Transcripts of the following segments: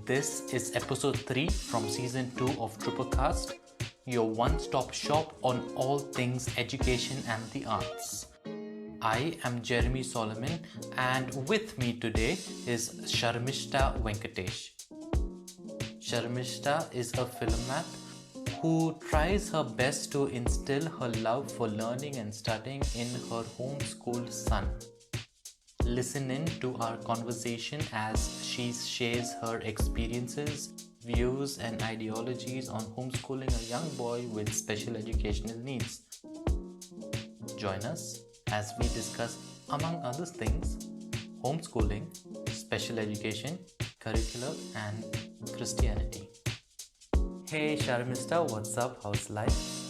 This is episode 3 from season 2 of TrouperCast, your one-stop shop on all things education and the arts. I am Jeremy Solomon, and with me today is Sarmishta Venkatesh. Sarmishta is a Philomath who tries her best to instill her love for learning and studying in her homeschooled son. Listen in to our conversation as she shares her experiences, views, and ideologies on homeschooling a young boy with special educational needs. Join us as we discuss, among other things, homeschooling, special education, curriculum, and Christianity. Hey Sarmishta, what's up? How's life?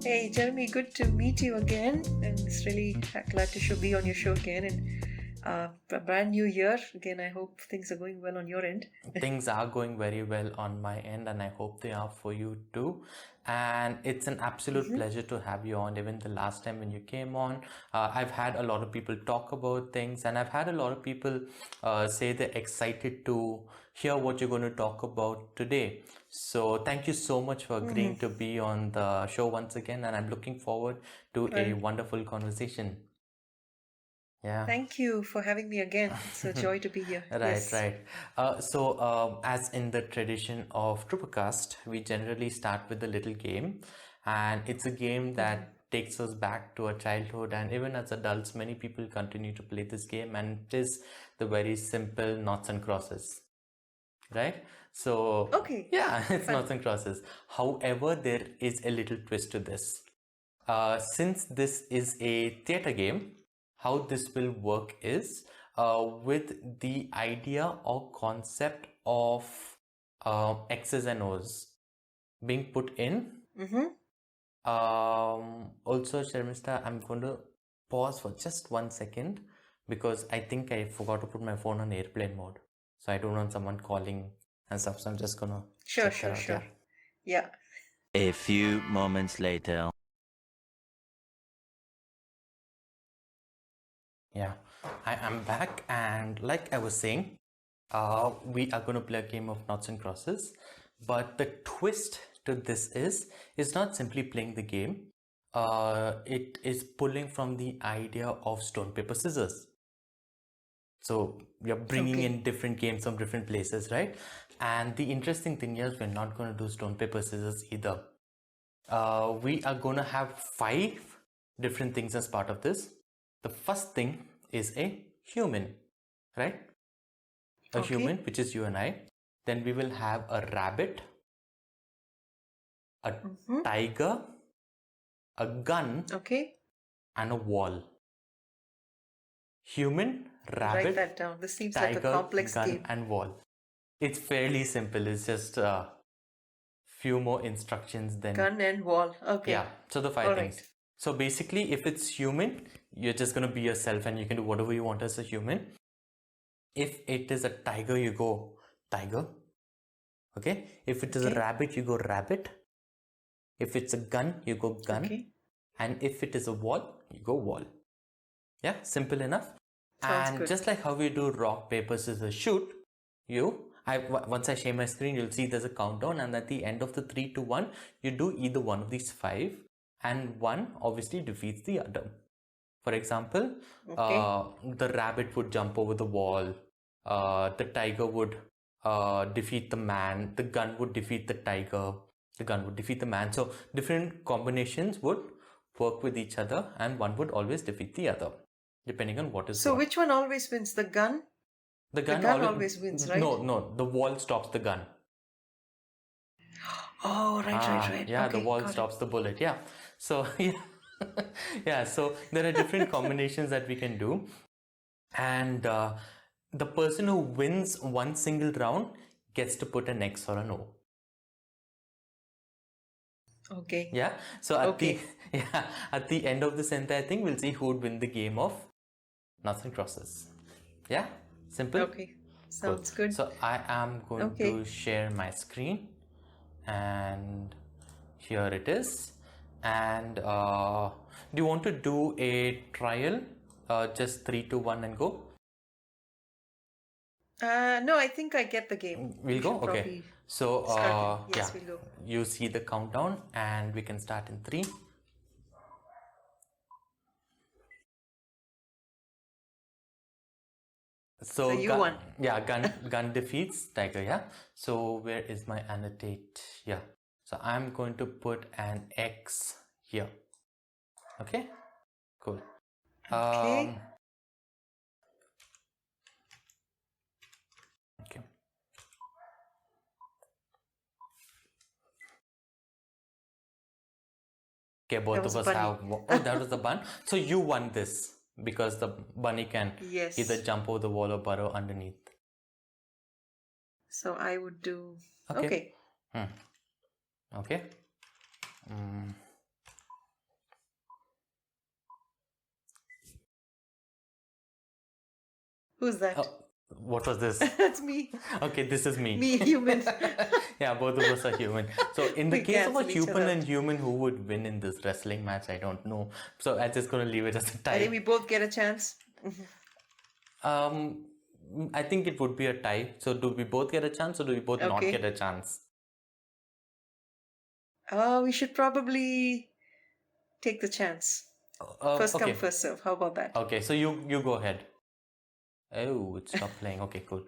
Hey Jeremy, good to meet you again, and it's really glad to be on your show again. And a brand new year again. I hope things are going well on your end. Things are going very well on my end, and I hope they are for you too. And it's an absolute pleasure to have you on. Even the last time when you came on, I've had a lot of people talk about things, and I've had a lot of people say they're excited to hear what you're going to talk about today. So thank you so much for agreeing to be on the show once again, and I'm looking forward to a wonderful conversation. Yeah. Thank you for having me again. It's a joy to be here. Right. So, as in the tradition of TrouperCast, we generally start with a little game, and it's a game that takes us back to our childhood, and even as adults, many people continue to play this game, and it is the very simple noughts and crosses, right? So, Okay. yeah, it's noughts and crosses. However, there is a little twist to this. Since this is a theater game, how this will work is with the idea or concept of X's and O's being put in. Also, Sharmista, I'm going to pause for just 1 second because I think I forgot to put my phone on airplane mode. So I don't want someone calling and stuff. So I'm just going to Sure. Yeah. A few moments later. Yeah, I am back, and like I was saying, we are going to play a game of noughts and crosses, but the twist to this is not simply playing the game. It is pulling from the idea of stone, paper, scissors. So we are bringing in different games from different places, right? And the interesting thing is we're not going to do stone, paper, scissors either. We are going to have 5 different things as part of this. The first thing is a human, right? A human, which is you and I. Then we will have a rabbit, a tiger, a gun, and a wall. Human, rabbit, Write that down. This seems tiger, like a complex gun, game. and wall. It's fairly simple. It's just few more instructions than gun and wall. Okay. Yeah, so the 5 things. So basically, if it's human, you're just going to be yourself and you can do whatever you want as a human. If it is a tiger, you go tiger. Okay. If it is a rabbit, you go rabbit. If it's a gun, you go gun. And if it is a wall, you go wall. Yeah, simple enough. Sounds good. Just like how we do rock, paper, scissors, shoot, once I share my screen, you'll see there's a countdown, and at the end of the 3 to 1, you do either one of these 5, and one obviously defeats the other. For example, the rabbit would jump over the wall, the tiger would defeat the man, the gun would defeat the tiger, the gun would defeat the man. So different combinations would work with each other, and one would always defeat the other, depending on what is So which one always wins? The gun? The gun always wins, right? No, the wall stops the gun. Oh, right. Yeah, the wall stops the bullet. Yeah. So, yeah, so there are different combinations that we can do. And the person who wins one single round gets to put an X or an O. Okay. Yeah. So at the end of this entire thing, we'll see who would win the game of noughts and crosses. Yeah. Simple? Okay, sounds good. So I am going to share my screen, and here it is. And do you want to do a trial? Just 3 to 1 and go? No, I think I get the game. We'll We go? should Okay. probably So, start it. yeah, Yes, we'll go. you see the countdown and we can start in 3. So you gun, won. yeah, gun defeats tiger, yeah. So where is my annotate? Yeah. So I'm going to put an X here. Okay, cool. Okay. Okay. Okay, both was of us bunny. have. Oh, that was the bun. So you won this because the bunny can Yes. either jump over the wall or burrow underneath. So I would do. Okay. Okay. Who's that? Oh, what was this? That's me. Okay, this is me. Me, human. Yeah, both of us are human. So in the We case of a cancel each human other and human, who would win in this wrestling match? I don't know. So I'm just going to leave it as a I think tie. we both get a chance. I think it would be a tie. So do we both get a chance or do we both not Okay. get a chance? We should probably take the chance. First Okay. come, first serve. How about that? Okay, so you go ahead. Oh, it stopped playing. Okay, cool.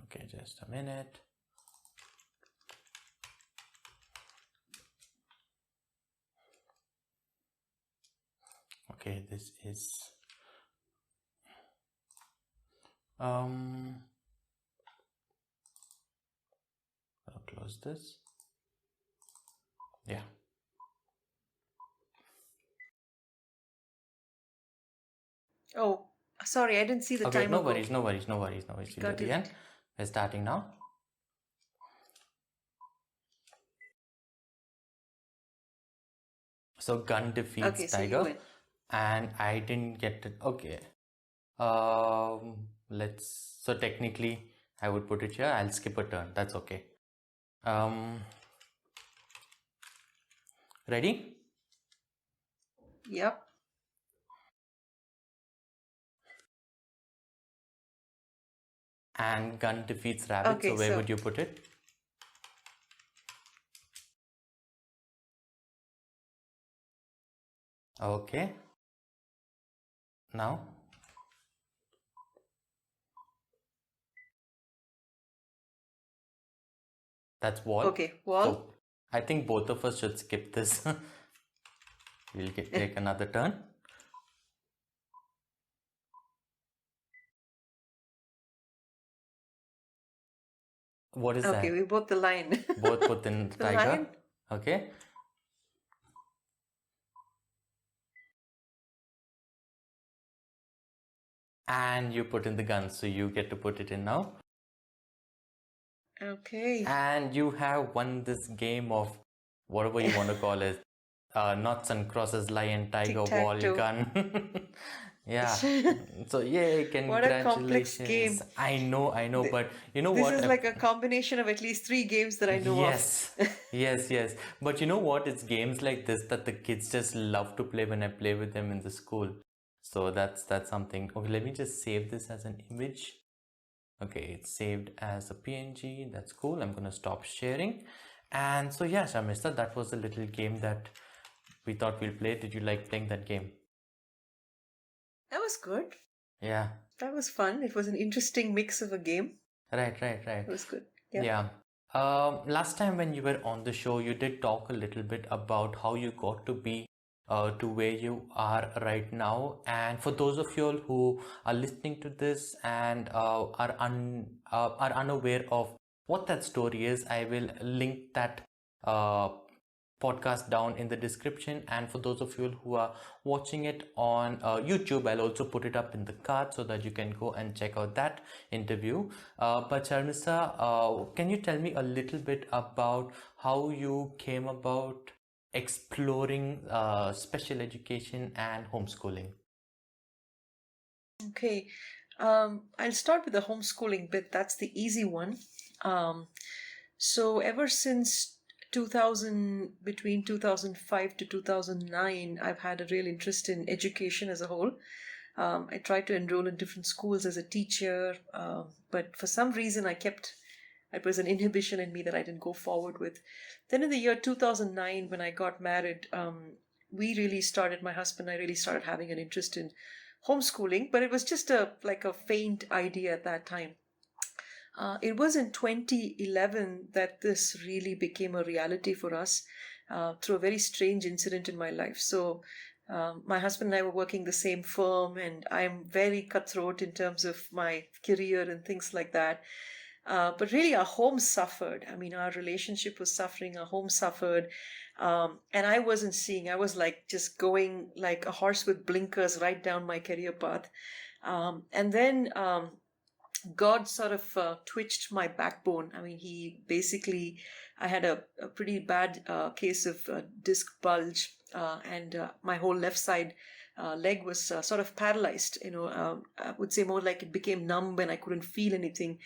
Okay, just a minute. Okay, this is I'll close this. Yeah. Oh, sorry, I didn't see the Okay, timer. no worries. We'll do it again. We're starting now. So gun defeats Okay, so you tiger, win. and I didn't get it. Okay. So technically I would put it here. I'll skip a turn. That's okay. Ready? Yep. And gun defeats rabbit. Okay, so where so- would you put it? Okay. Now. That's wall. Okay, wall. So I think both of us should skip this. We'll take another turn. What is Okay, that? we both the lion. Both put in The tiger. lion. Okay. And you put in the gun, so you get to put it in now. Okay. And you have won this game of whatever you want to call it. Knots and crosses, lion, tiger, wall, Tic-tac-toe. gun. Yeah. So yay, What a complex congratulations. game. I know, but you know This what? is like a combination of at least 3 games that I know Yes, of. yes. But you know what? It's games like this that the kids just love to play when I play with them in the school. So that's something. Okay, let me just save this as an image. Okay, it's saved as a PNG. That's cool. I'm gonna stop sharing. And so yeah, Sarmishta, that was a little game that we thought we'll play. Did you like playing that game? That was good. Yeah. That was fun. It was an interesting mix of a game. Right. It was good. Yeah. Yeah. Last time when you were on the show, you did talk a little bit about how you got to be to where you are right now. And for those of you all who are listening to this and are unaware of what that story is, I will link that podcast down in the description. And for those of you who are watching it on YouTube, I'll also put it up in the card so that you can go and check out that interview. But Sarmishta, can you tell me a little bit about how you came about exploring special education and homeschooling? Okay. I'll start with the homeschooling bit. That's the easy one. So ever since between 2005 to 2009, I've had a real interest in education as a whole. I tried to enroll in different schools as a teacher, but for some reason it was an inhibition in me that I didn't go forward with. Then in the year 2009, when I got married, my husband and I really started having an interest in homeschooling, but it was just like a faint idea at that time. It was in 2011 that this really became a reality for us through a very strange incident in my life. So my husband and I were working the same firm, and I'm very cutthroat in terms of my career and things like that. But really, our home suffered. I mean, our relationship was suffering, our home suffered. And I wasn't seeing, I was like just going like a horse with blinkers right down my career path. And then God sort of twitched my backbone. I mean, I had a pretty bad case of disc bulge, and my whole left side leg was sort of paralyzed. I would say more like it became numb and I couldn't feel anything.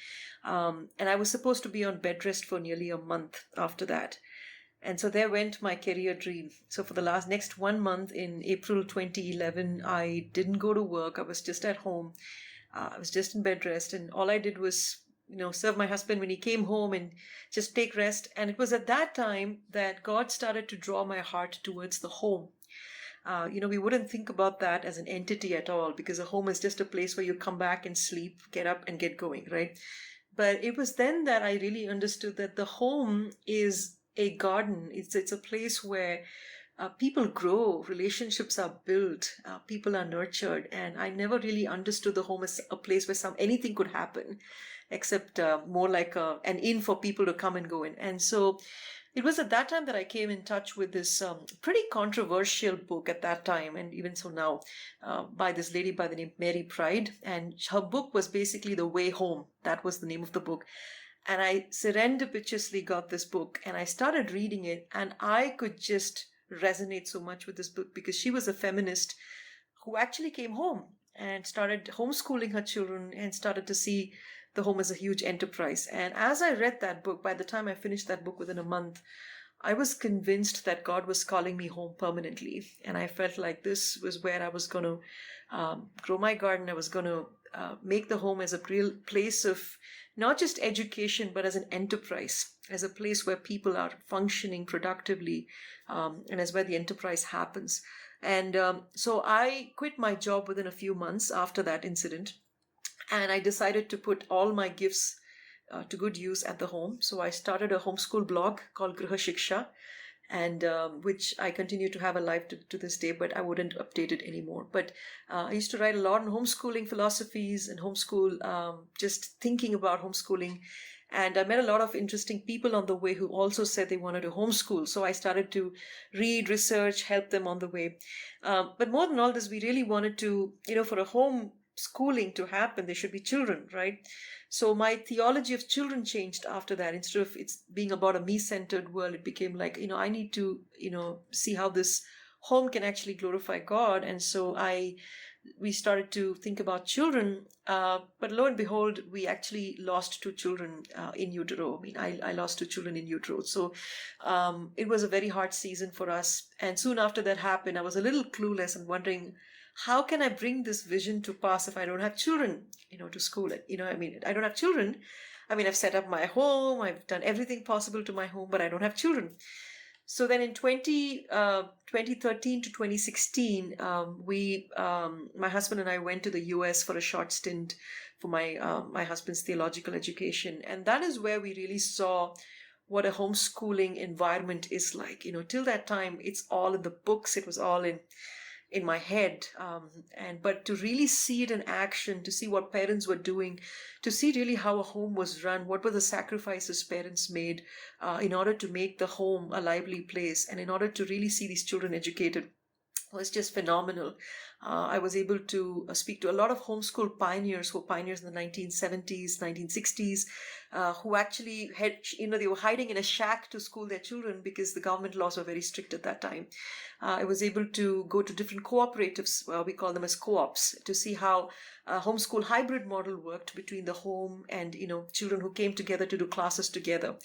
And I was supposed to be on bed rest for nearly a month after that. And so there went my career dream. So for the next 1 month in April 2011, I didn't go to work. I was just at home. I was just in bed rest, and all I did was, serve my husband when he came home and just take rest. And it was at that time that God started to draw my heart towards the home. We wouldn't think about that as an entity at all, because a home is just a place where you come back and sleep, get up and get going, right? But it was then that I really understood that the home is a garden. It's a place where people grow, relationships are built, people are nurtured, and I never really understood the home as a place where anything could happen, except more like an inn for people to come and go in. And so it was at that time that I came in touch with this pretty controversial book at that time, and even so now, by this lady by the name Mary Pride, and her book was basically The Way Home. That was the name of the book. And I serendipitously got this book, and I started reading it, and I could just resonate so much with this book, because she was a feminist who actually came home and started homeschooling her children and started to see the home as a huge enterprise. And as I read that book, by the time I finished that book within a month, I was convinced that God was calling me home permanently. And I felt like this was where I was going to grow my garden. I was going to make the home as a real place of not just education, but as an enterprise, as a place where people are functioning productively, and as where the enterprise happens. And so I quit my job within a few months after that incident, and I decided to put all my gifts to good use at the home. So I started a homeschool blog called Griha Shiksha, and which I continue to have alive to this day, but I wouldn't update it anymore. But I used to write a lot on homeschooling philosophies and homeschool, just thinking about homeschooling. And I met a lot of interesting people on the way who also said they wanted to homeschool. So I started to read, research, help them on the way. But more than all this, we really wanted to, for a homeschooling to happen, there should be children, right? So my theology of children changed after that. Instead of it's being about a me-centered world, it became like, I need to, see how this home can actually glorify God. And so we started to think about children, but lo and behold, we actually lost 2 children in utero. I mean, I lost 2 children in utero. So it was a very hard season for us. And soon after that happened, I was a little clueless and wondering, how can I bring this vision to pass if I don't have children, to school it? I don't have children. I mean, I've set up my home, I've done everything possible to my home, but I don't have children. So then in 2013 to 2016, my husband and I went to the US for a short stint for my husband's theological education. And that is where we really saw what a homeschooling environment is like. Till that time, it's all in the books. It was all in my head, but to really see it in action, to see what parents were doing, to see really how a home was run, what were the sacrifices parents made in order to make the home a lively place, and in order to really see these children educated, was just phenomenal. I was able to speak to a lot of homeschool pioneers who were pioneers in the 1970s, 1960s, who actually had, they were hiding in a shack to school their children because the government laws were very strict at that time. I was able to go to different cooperatives, we call them as co-ops, to see how a homeschool hybrid model worked between the home and, children who came together to do classes together.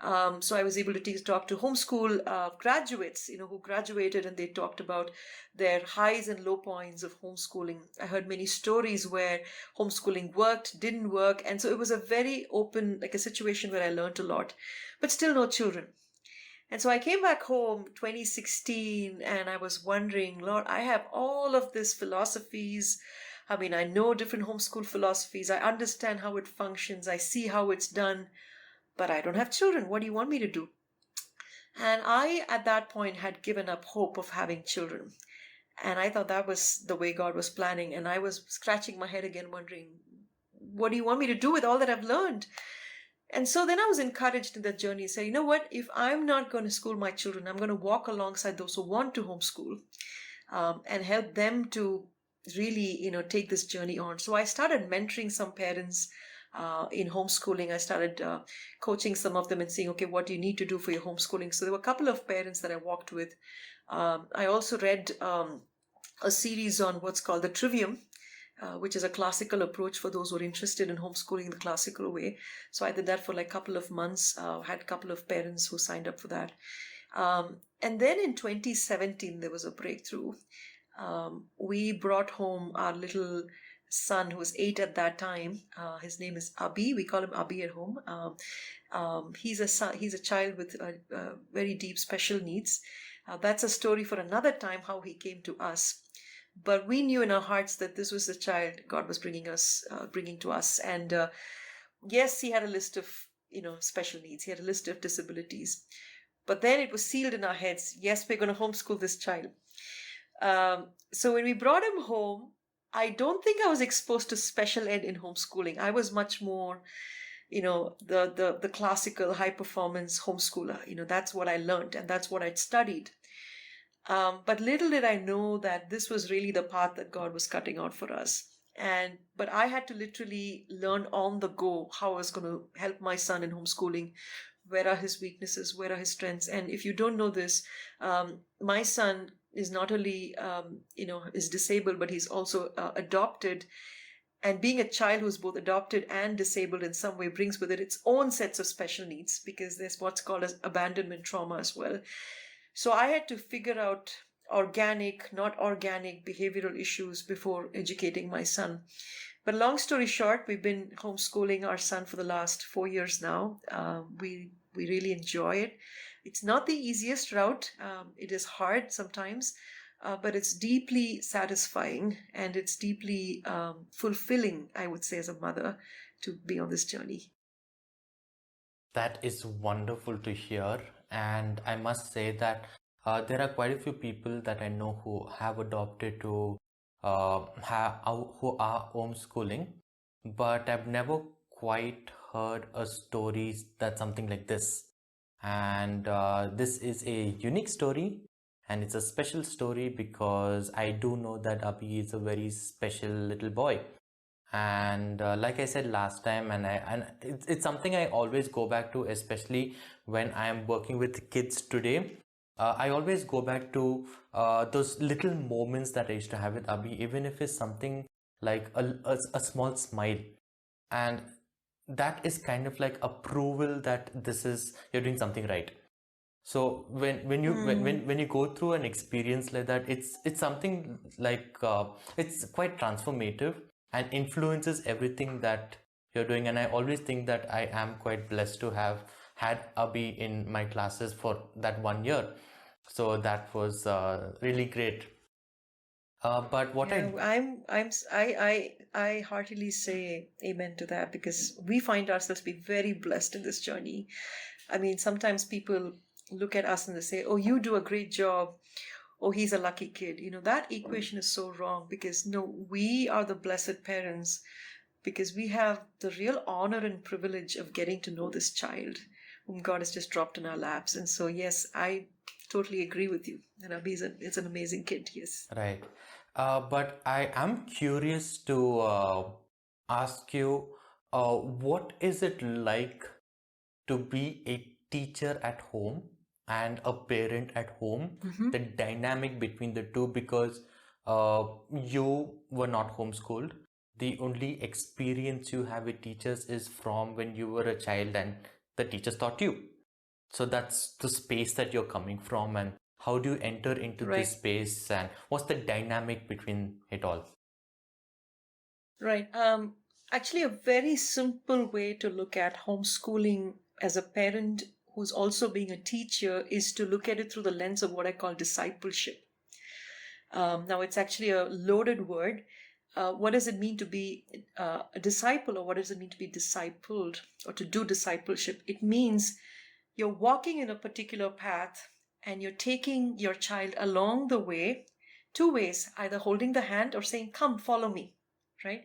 So I was able to talk to homeschool graduates, who graduated, and they talked about their highs and low points of homeschooling. I heard many stories where homeschooling worked, didn't work. And so it was a very open, like a situation where I learned a lot, but still no children. And so I came back home 2016 and I was wondering, Lord, I have all of these philosophies. I mean, I know different homeschool philosophies. I understand how it functions. I see how it's done, but I don't have children. What do you want me to do? And I, at that point, had given up hope of having children. And I thought that was the way God was planning. And I was scratching my head again, wondering, what do you want me to do with all that I've learned? And so then I was encouraged in that journey. Say, you know what? If I'm not going to school my children, I'm going to walk alongside those who want to homeschool and help them to really, take this journey on. So I started mentoring some parents in homeschooling. I started coaching some of them and saying, okay, what do you need to do for your homeschooling? So there were a couple of parents that I walked with. I also read a series on what's called the Trivium, which is a classical approach for those who are interested in homeschooling the classical way. So I did that for like a couple of months, had a couple of parents who signed up for that. And then in 2017, there was a breakthrough. We brought home our little son who was 8 at that time. His name is Abi. We call him Abi at home. He's a child with very deep special needs. That's a story for another time, how he came to us. But we knew in our hearts that this was the child God was bringing to us. And yes, he had a list of, special needs. He had a list of disabilities. But then it was sealed in our heads. Yes, we're going to homeschool this child. So when we brought him home, I don't think I was exposed to special ed in homeschooling. I was much more, the classical high performance homeschooler. That's what I learned and that's what I'd studied. But little did I know that this was really the path that God was cutting out for us. But I had to literally learn on the go how I was going to help my son in homeschooling. Where are his weaknesses? Where are his strengths? And if you don't know this, my son is not only, is disabled, but he's also adopted. And being a child who's both adopted and disabled in some way brings with it its own sets of special needs, because there's what's called as abandonment trauma as well. So I had to figure out organic, not organic behavioral issues before educating my son. But long story short, we've been homeschooling our son for the last 4 years now. We really enjoy it. It's not the easiest route. It is hard sometimes, but it's deeply satisfying and it's deeply fulfilling, I would say, as a mother, to be on this journey. That is wonderful to hear. And I must say that there are quite a few people that I know who have adopted to who are homeschooling, but I've never quite heard a story that's something like this. And this is a unique story, and it's a special story because I do know that Abhi is a very special little boy. And like I said last time, and it's something I always go back to, especially when I am working with kids today. I always go back to those little moments that I used to have with Abhi, even if it's something like a small smile. And that is kind of like approval that you're doing something right. So when you go through an experience like that, it's something like it's quite transformative and influences everything that you're doing. And I always think that I am quite blessed to have had Abhi in my classes for that 1 year. So that was really great. But what I heartily say amen to that, because we find ourselves to be very blessed in this journey. I mean, sometimes people look at us and they say, oh, you do a great job. Oh, he's a lucky kid. That equation is so wrong, because no, we are the blessed parents, because we have the real honor and privilege of getting to know this child whom God has just dropped in our laps. And so, yes, I totally agree with you. Abhi is an amazing kid, yes. Right. But I am curious to ask you, what is it like to be a teacher at home and a parent at home? The dynamic between the two, because you were not homeschooled. The only experience you have with teachers is from when you were a child and the teachers taught you. So that's the space that you're coming from, and how do you enter into this Right. space, and what's the dynamic between it all? Right. Actually, a very simple way to look at homeschooling as a parent who's also being a teacher is to look at it through the lens of what I call discipleship. Now, it's actually a loaded word. What does it mean to be a disciple, or what does it mean to be discipled, or to do discipleship? It means you're walking in a particular path and you're taking your child along the way, two ways, either holding the hand or saying, "Come, follow me," right?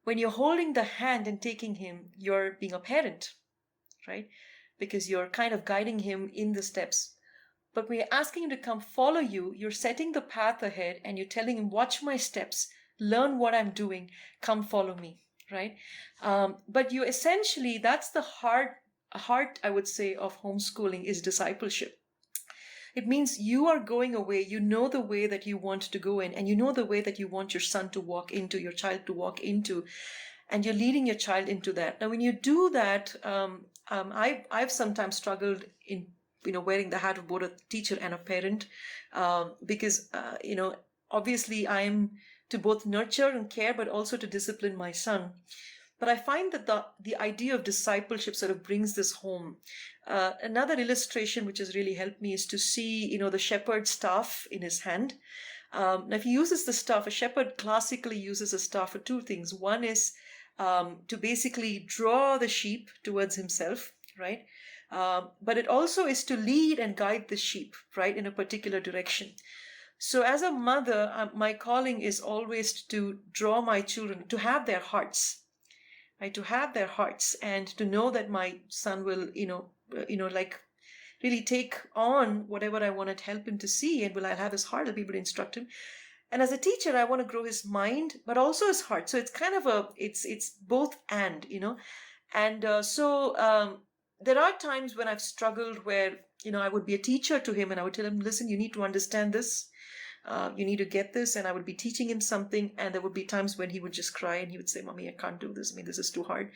When you're holding the hand and taking him, you're being a parent, right? Because you're kind of guiding him in the steps. But when you're asking him to come follow you, you're setting the path ahead and you're telling him, "Watch my steps, learn what I'm doing, come follow me," right? But you essentially, that's the heart, I would say, of homeschooling is discipleship. It means you are going away, you know the way that you want to go in, and you know the way that you want your son to walk into, your child to walk into, and you're leading your child into that. Now, when you do that, I've sometimes struggled in wearing the hat of both a teacher and a parent, because obviously I'm to both nurture and care, but also to discipline my son. But I find that the idea of discipleship sort of brings this home. Another illustration which has really helped me is to see, the shepherd's staff in his hand. Now, if he uses the staff, a shepherd classically uses a staff for two things. One is to basically draw the sheep towards himself, right? But it also is to lead and guide the sheep, right, in a particular direction. So, as a mother, my calling is always to draw my children to have their hearts, right? To have their hearts and to know that my son will, like really take on whatever I want to help him to see, and will I have his heart? I'll be able to instruct him. And as a teacher, I want to grow his mind, but also his heart. So it's kind of it's both and, and there are times when I've struggled where I would be a teacher to him and I would tell him, "Listen, you need to understand this. You need to get this," and I would be teaching him something, and there would be times when he would just cry and he would say, "Mommy, I can't do this. I mean, this is too hard."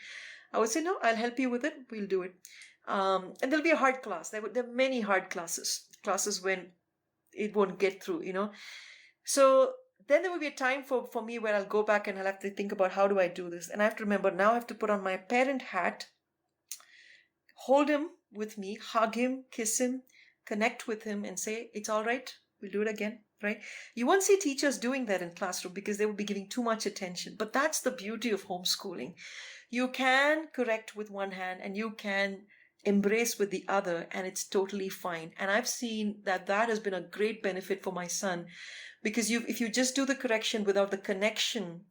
I would say, "No, I'll help you with it. We'll do it." And there'll be a hard class. There are many hard classes when it won't get through. So then there will be a time for me where I'll go back and I'll have to think about, how do I do this? And I have to remember, now I have to put on my parent hat, hold him with me, hug him, kiss him, connect with him, and say, "It's all right. We'll do it again." Right? You won't see teachers doing that in classroom because they will be giving too much attention. But that's the beauty of homeschooling. You can correct with one hand and you can embrace with the other, and it's totally fine. And I've seen that has been a great benefit for my son, because if you just do the correction without the connection,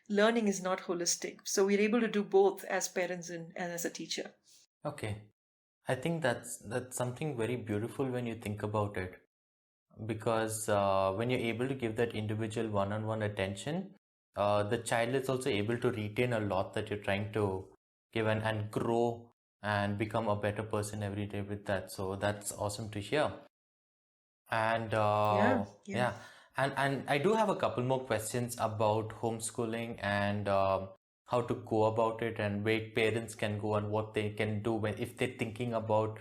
learning is not holistic. So we're able to do both as parents and as a teacher. Okay, I think that's something very beautiful when you think about it, because when you're able to give that individual one-on-one attention, the child is also able to retain a lot that you're trying to give, and grow and become a better person every day with that. So that's awesome to hear. And Yeah. yeah, and I do have a couple more questions about homeschooling and how to go about it, and where parents can go and what they can do if they're thinking about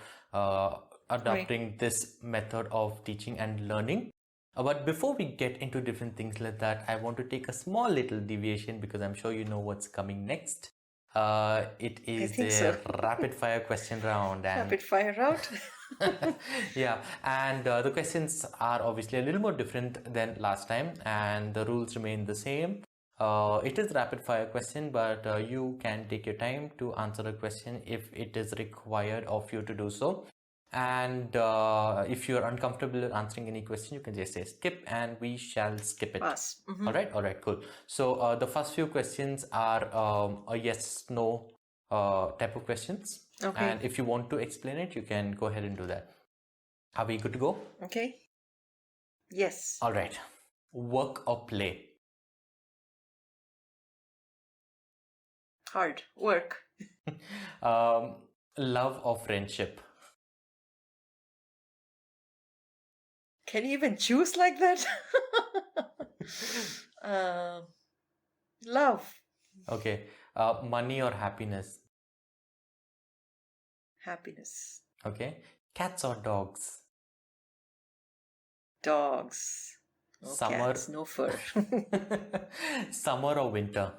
adopting this method of teaching and learning. But before we get into different things like that, I want to take a small little deviation, because I'm sure you know what's coming next. It is think the so. rapid fire question round, and Rapid fire round. yeah, and the questions are obviously a little more different than last time, and the rules remain the same. It is rapid fire question, but you can take your time to answer a question if it is required of you to do so. And if you're uncomfortable answering any question, you can just say skip and we shall skip it. Pass. All right, cool. So the first few questions are a yes, no type of questions. Okay. And if you want to explain it, you can go ahead and do that. Are we good to go? Okay. Yes. All right. Work or play? Hard work. Love or friendship? Can you even choose like that? Love. Okay. Money or happiness? Happiness. Okay. Cats or dogs? Dogs. No Summer. cats, no fur. Summer or winter?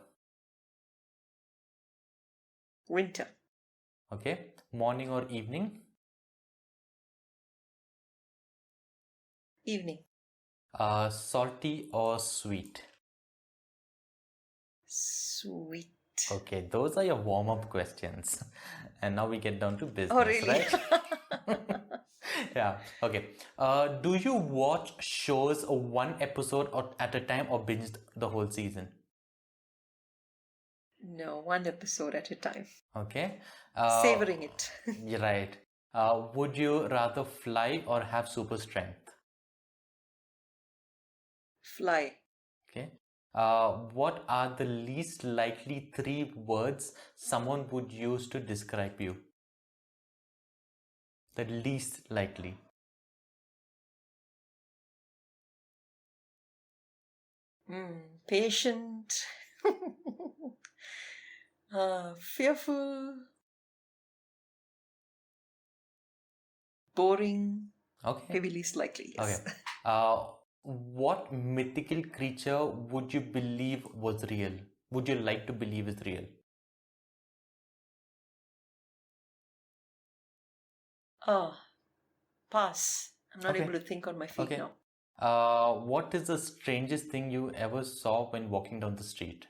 Winter. Okay. Morning or evening? Evening. Salty or sweet? Sweet. Okay, those are your warm-up questions. And now we get down to Oh, business, really? right? Yeah, okay. Do you watch shows one episode at a time or binge the whole season? No, one episode at a time. Okay. Savoring it. You're right. Would you rather fly or have super strength? Fly. Okay. What are the least likely three words someone would use to describe you? The least likely. Patient. Fearful. Boring. Okay. Maybe least likely, yes. Okay. What mythical creature would you believe was real? Would you like to believe is real? Oh, pass. I'm not Okay. able to think on my feet Okay. now. What is the strangest thing you ever saw when walking down the street?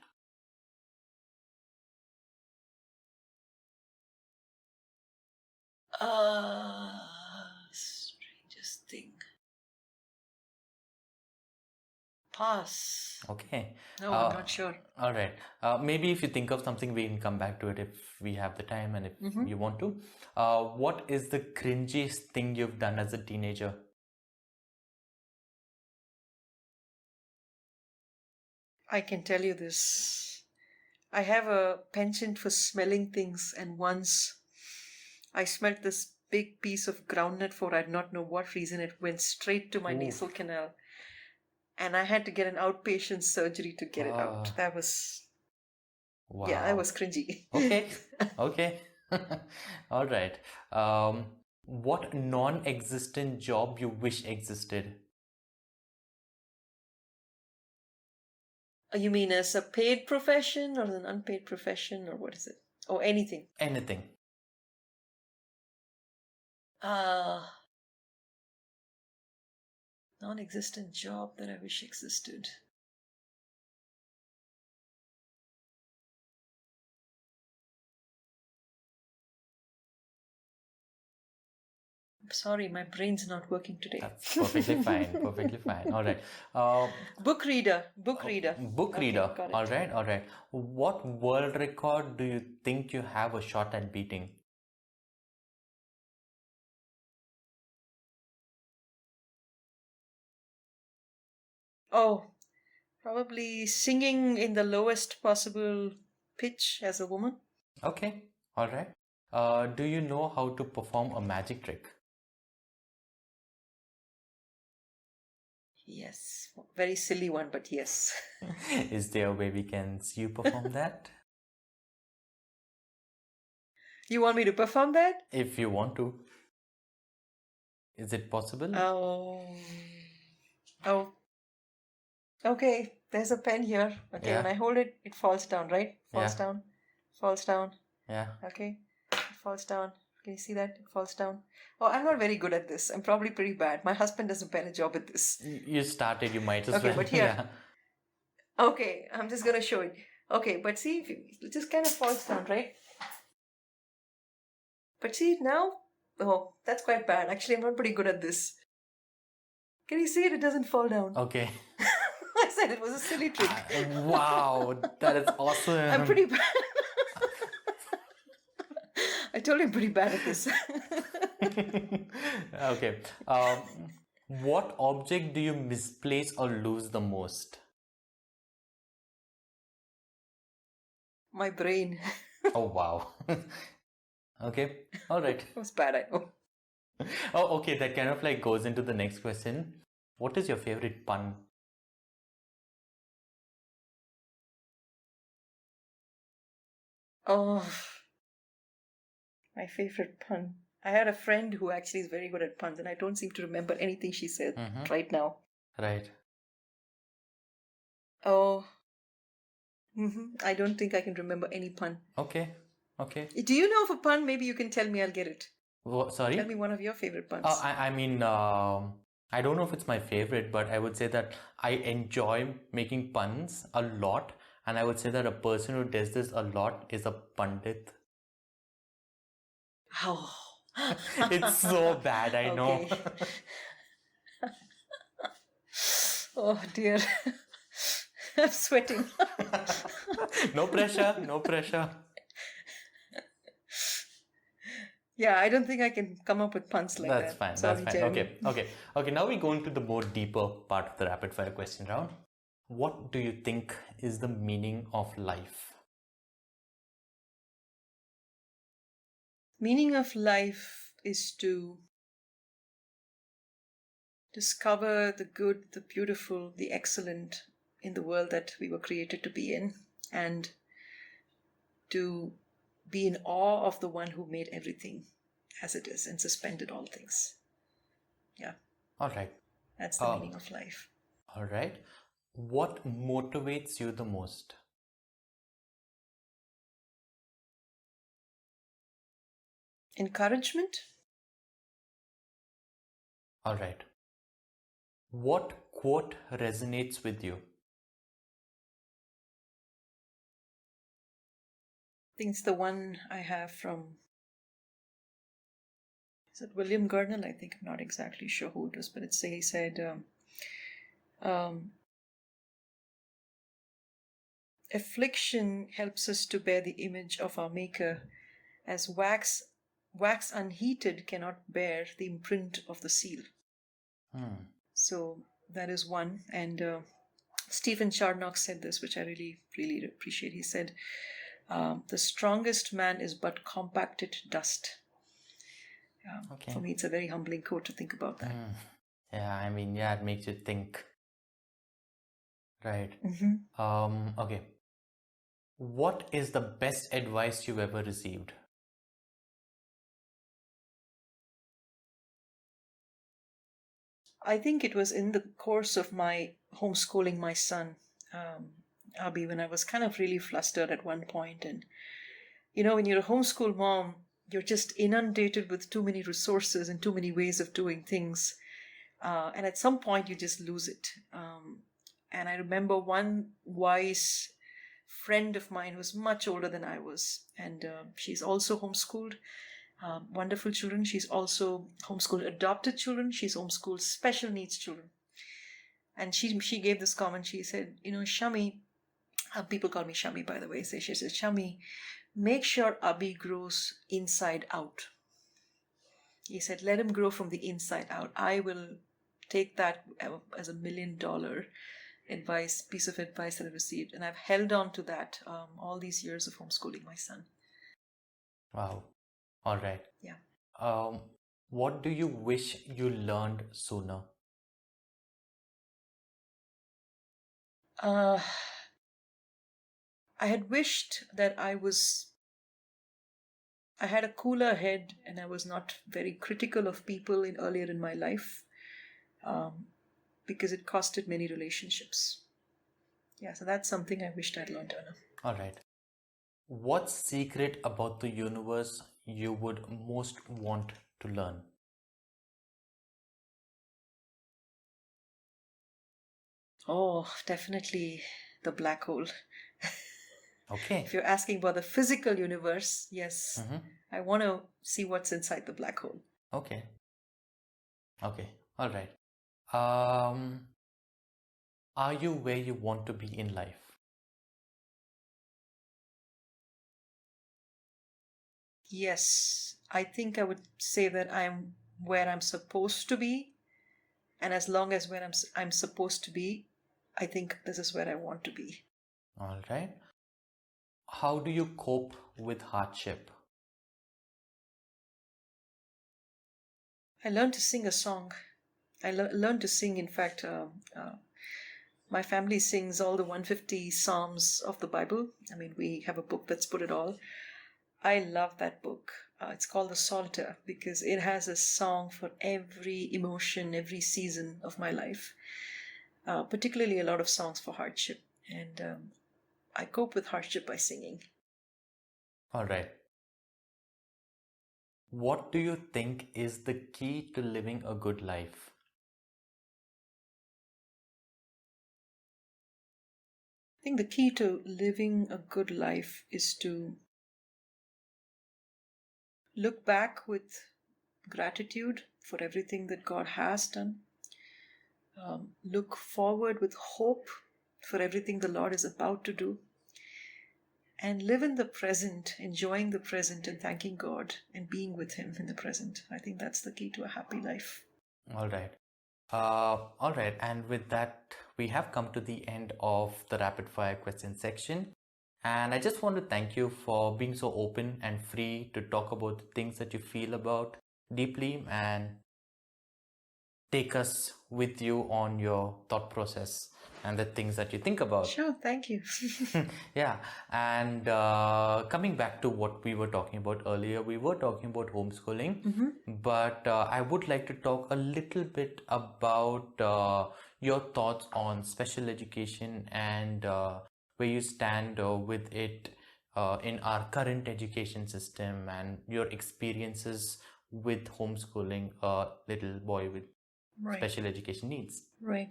Strangest thing. Pass. Okay. No, I'm not sure. All right. Maybe if you think of something, we can come back to it if we have the time and if you want to. What is the cringiest thing you've done as a teenager? I can tell you this. I have a penchant for smelling things, and once I smelled this big piece of groundnut for I do not know what reason. It went straight to my nasal canal, and I had to get an outpatient surgery to get it out. That was, yeah, that Wow. was cringy. Okay. Okay. All right. What non-existent job you wish existed? You mean as a paid profession or as an unpaid profession, or what is it? Or anything? Anything. Non-existent job that I wish existed. I'm sorry, my brain's not working today. That's perfectly fine. Perfectly fine. All right. Book reader. Book reader. Book Okay, reader. got it. All right. All right. What world record do you think you have a shot at beating? Oh, probably singing in the lowest possible pitch as a woman. Okay. All right. Do you know how to perform a magic trick? Yes, very silly one, but yes. Is there a way we can see you perform that? You want me to perform that? If you want to. Is it possible? Oh. Okay, there's a pen here. Okay, Yeah. when I hold it, it falls down, right? Falls Yeah. down. Falls down. Yeah. Okay, it falls down. Can you see that? It falls down. Oh, I'm not very good at this. I'm probably pretty bad. My husband does a better job at this. You started, you might as Okay, well. but here. Yeah. Okay, I'm just gonna show it. Okay, but see, it just kind of falls down, right? But see now, oh, that's quite bad. Actually, I'm not pretty good at this. Can you see it? It doesn't fall down. Okay. I said it was a silly trick. Wow, that is awesome. I'm pretty bad. I told you I'm pretty bad at this. Okay. What object do you misplace or lose the most? My brain. Oh, wow. Okay. All right. It was bad, I know. Oh, okay. That kind of like goes into the next question. What is your favorite pun? Oh, my favorite pun. I had a friend who actually is very good at puns, and I don't seem to remember anything she said right now. Right. Oh, I don't think I can remember any pun. Okay. Okay. Do you know of a pun? Maybe you can tell me, I'll get it. Sorry? Tell me one of your favorite puns. I mean, I don't know if it's my favorite, but I would say that I enjoy making puns a lot. And I would say that a person who does this a lot is a pundit. Oh. It's so bad, I know. Okay. Oh dear. I'm sweating. No pressure, no pressure. Yeah, I don't think I can come up with puns like That's that. fine, Sorry, that's fine. Jeremy. Okay. Now we go into the more deeper part of the rapid fire question round. What do you think is the meaning of life? Meaning of life is to discover the good, the beautiful, the excellent in the world that we were created to be in, and to be in awe of the one who made everything as it is and suspended all things. Yeah. All right. That's the meaning of life. All right. What motivates you the most? Encouragement. All right. What quote resonates with you? I think it's the one I have from, is it William Gurnall? I think, I'm not exactly sure who it was, but he said, affliction helps us to bear the image of our Maker, as wax unheated cannot bear the imprint of the seal. So that is one. And Stephen Charnock said this, which I really, really appreciate. He said, the strongest man is but compacted dust. Okay. For me, it's a very humbling quote to think about that. Yeah, I mean, yeah, it makes you think. Right. Okay. What is the best advice you've ever received? I think it was in the course of my homeschooling my son, Abhi, when I was kind of really flustered at one point. And, when you're a homeschool mom, you're just inundated with too many resources and too many ways of doing things. And at some point, you just lose it. And I remember one wise friend of mine who was much older than I was, and she's also homeschooled. Wonderful children. She's also homeschooled adopted children. She's homeschooled special needs children. And she gave this comment. She said, Shami, people call me Shami, by the way. So she said, Shami, make sure Abhi grows inside out. He said, let him grow from the inside out. I will take that as $1 million piece of advice that I received. And I've held on to that all these years of homeschooling my son. Wow. All right. Yeah. What do you wish you learned sooner? I had wished that I had a cooler head and I was not very critical of people earlier in my life, because it costed many relationships. Yeah, so that's something I wished I'd learned earlier. All right. What secret about the universe you would most want to learn? Oh, definitely the black hole. Okay. If you're asking about the physical universe, yes, I want to see what's inside the black hole. Okay. All right. Are you where you want to be in life? Yes, I think I would say that I'm where I'm supposed to be, and as long as where I'm supposed to be, I think this is where I want to be. All right. How do you cope with hardship? I learned to sing a song. I learned to sing, in fact, my family sings all the 150 Psalms of the Bible. I mean, we have a book that's put it all. I love that book. It's called the Psalter because it has a song for every emotion, every season of my life, particularly a lot of songs for hardship. And I cope with hardship by singing. All right. What do you think is the key to living a good life? I think the key to living a good life is to look back with gratitude for everything that God has done. Look forward with hope for everything the Lord is about to do. And live in the present, enjoying the present and thanking God and being with Him in the present. I think that's the key to a happy life. All right. All right. And with that, we have come to the end of the rapid fire question section. And I just want to thank you for being so open and free to talk about the things that you feel about deeply and take us with you on your thought process and the things that you think about. Sure, thank you. Yeah, and coming back to what we were talking about earlier, we were talking about homeschooling, but I would like to talk a little bit about your thoughts on special education and where you stand with it in our current education system and your experiences with homeschooling a little boy with special education needs. Right.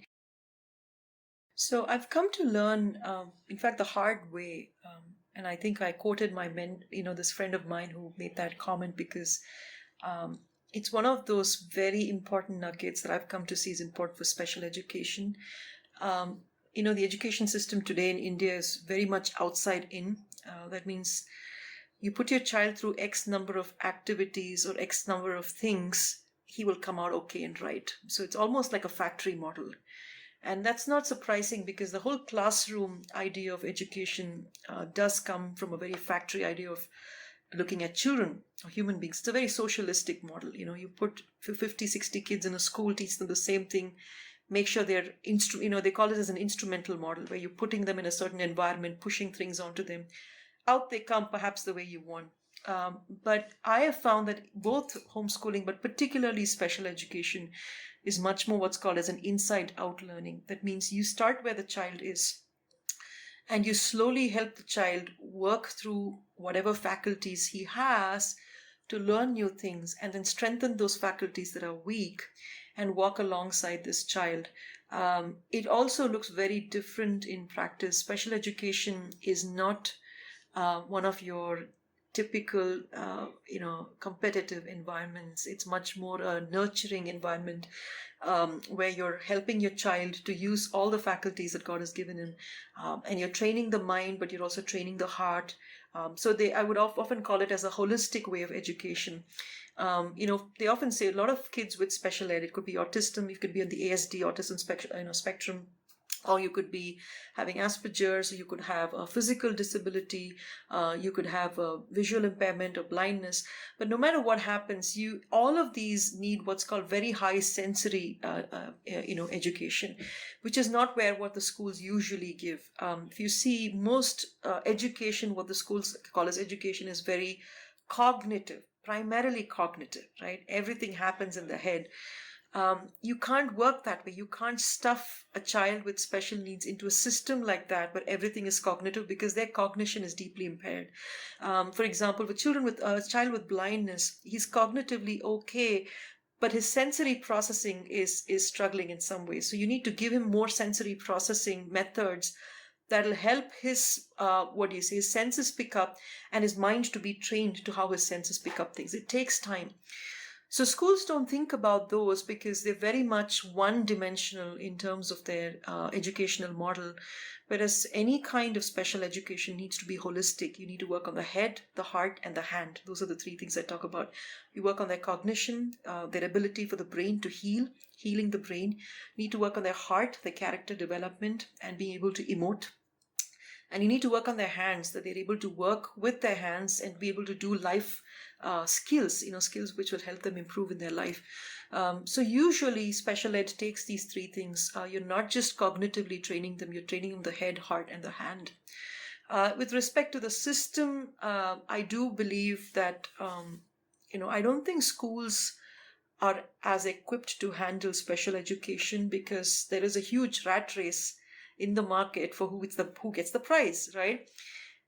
So I've come to learn, in fact, the hard way. And I think I quoted my this friend of mine who made that comment because it's one of those very important nuggets that I've come to see is important for special education. The education system today in India is very much outside in. That means you put your child through X number of activities or X number of things, he will come out okay and right. So it's almost like a factory model. And that's not surprising because the whole classroom idea of education does come from a very factory idea of looking at children or human beings. It's a very socialistic model. You put 50, 60 kids in a school, teach them the same thing, make sure they're, they call it as an instrumental model where you're putting them in a certain environment, pushing things onto them. Out they come, perhaps the way you want. But I have found that both homeschooling, but particularly special education, is much more what's called as an inside-out learning. That means you start where the child is and you slowly help the child work through whatever faculties he has to learn new things and then strengthen those faculties that are weak and walk alongside this child. It also looks very different in practice. Special education is not one of your typical, competitive environments. It's much more a nurturing environment where you're helping your child to use all the faculties that God has given him, and you're training the mind, but you're also training the heart. I would often call it as a holistic way of education. They often say a lot of kids with special ed, it could be autism, it could be on the ASD, autism spectrum, or you could be having Asperger's, or you could have a physical disability, you could have a visual impairment or blindness. But no matter what happens, all of these need what's called very high sensory, education, which is not what the schools usually give. If you see most education, what the schools call as education, is very cognitive, primarily cognitive, right? Everything happens in the head. You can't work that way. You can't stuff a child with special needs into a system like that where everything is cognitive because their cognition is deeply impaired. For example, with a child with blindness, he's cognitively okay, but his sensory processing is struggling in some ways. So you need to give him more sensory processing methods that'll help his his senses pick up and his mind to be trained to how his senses pick up things. It takes time. So schools don't think about those because they're very much one-dimensional in terms of their educational model, whereas any kind of special education needs to be holistic. You need to work on the head, the heart, and the hand. Those are the three things I talk about. You work on their cognition, their ability for the brain to healing the brain. You need to work on their heart, their character development, and being able to emote. And you need to work on their hands, that they're able to work with their hands and be able to do life skills, skills which will help them improve in their life. So usually special ed takes these three things. You're not just cognitively training them, you're training them the head, heart, and the hand. With respect to the system, I do believe that I don't think schools are as equipped to handle special education because there is a huge rat race in the market for who gets the prize, right?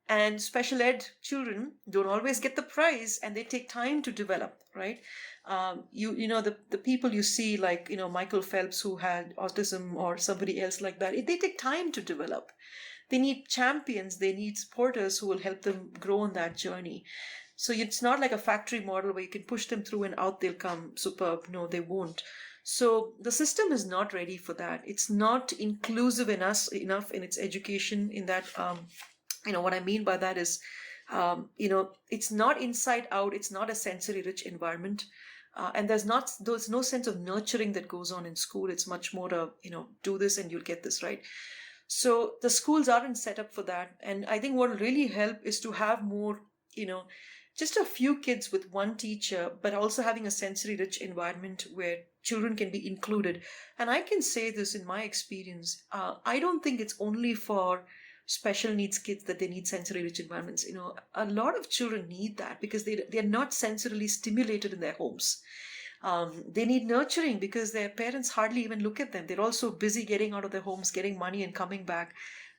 And special ed children don't always get the prize, and they take time to develop, right? The people you see, like Michael Phelps, who had autism, or somebody else like that, they take time to develop. They need champions, they need supporters who will help them grow on that journey. So it's not like a factory model where you can push them through and out they'll come superb. No, they won't. So the system is not ready for that. It's not inclusive enough in its education, in that what I mean by that is, it's not inside out. It's not a sensory rich environment. And there's no sense of nurturing that goes on in school. It's much more do this and you'll get this, right? So the schools aren't set up for that. And I think what will really help is to have more, just a few kids with one teacher, but also having a sensory rich environment where children can be included. And I can say this in my experience. I don't think it's only for special needs kids that they need sensory rich environments. A lot of children need that because they're not sensorily stimulated in their homes. They need nurturing because their parents hardly even look at them. They're also busy getting out of their homes, getting money and coming back.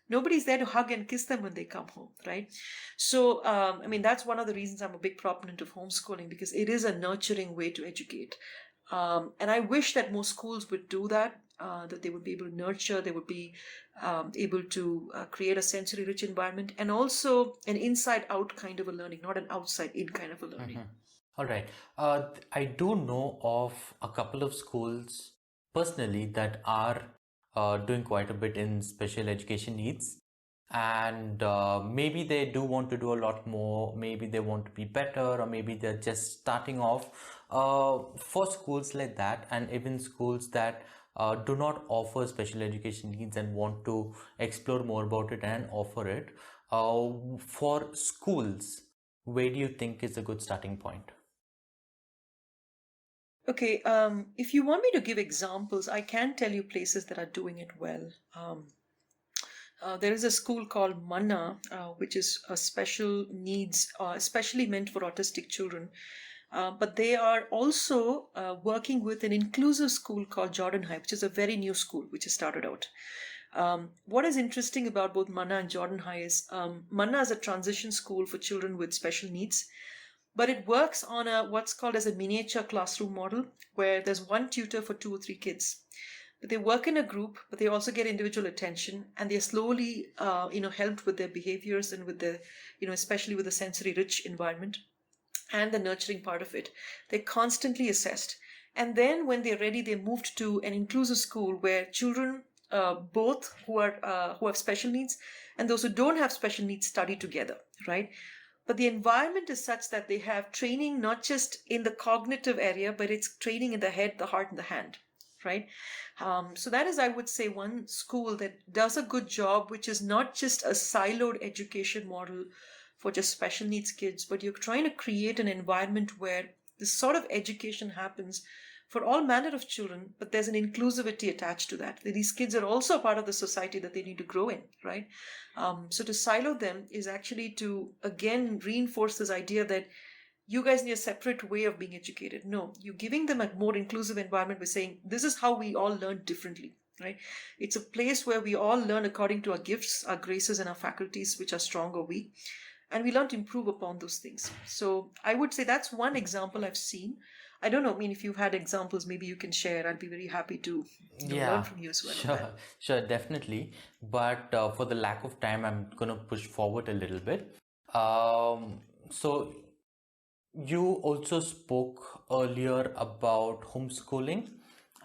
Nobody's there to hug and kiss them when they come home, right? So, that's one of the reasons I'm a big proponent of homeschooling, because it is a nurturing way to educate. And I wish that more schools would do that, that they would be able to nurture, they would be able to create a sensory rich environment, and also an inside out kind of a learning, not an outside in kind of a learning. All right. I do know of a couple of schools personally that are doing quite a bit in special education needs. And maybe they do want to do a lot more, maybe they want to be better, or maybe they're just starting off. For schools like that, and even schools that do not offer special education needs and want to explore more about it and offer it, for schools, where do you think is a good starting point? Okay, if you want me to give examples, I can tell you places that are doing it well. There is a school called Manna, which is a special needs, especially meant for autistic children. But they are also working with an inclusive school called Jordan High, which is a very new school which has started out. What is interesting about both Manna and Jordan High is Manna is a transition school for children with special needs, but it works on what's called as a miniature classroom model, where there's one tutor for 2 or 3 kids. But they work in a group, but they also get individual attention, and they're slowly, helped with their behaviors and with the, especially with the sensory rich environment and the nurturing part of it. They're constantly assessed. And then when they're ready, they're moved to an inclusive school where children, both who have special needs and those who don't have special needs, study together, right? But the environment is such that they have training not just in the cognitive area, but it's training in the head, the heart, and the hand, right? So that is, I would say, one school that does a good job, which is not just a siloed education model for just special needs kids, but you're trying to create an environment where this sort of education happens for all manner of children, but there's an inclusivity attached to that. These kids are also a part of the society that they need to grow in, right? So to silo them is actually to, again, reinforce this idea that you guys need a separate way of being educated. No, you're giving them a more inclusive environment by saying, this is how we all learn differently, right? It's a place where we all learn according to our gifts, our graces, and our faculties, which are strong or weak. And we learn to improve upon those things. So I would say that's one example I've seen. I don't know, if you've had examples, maybe you can share. I'd be very happy to learn from you as well. Sure, definitely. But for the lack of time, I'm going to push forward a little bit. So you also spoke earlier about homeschooling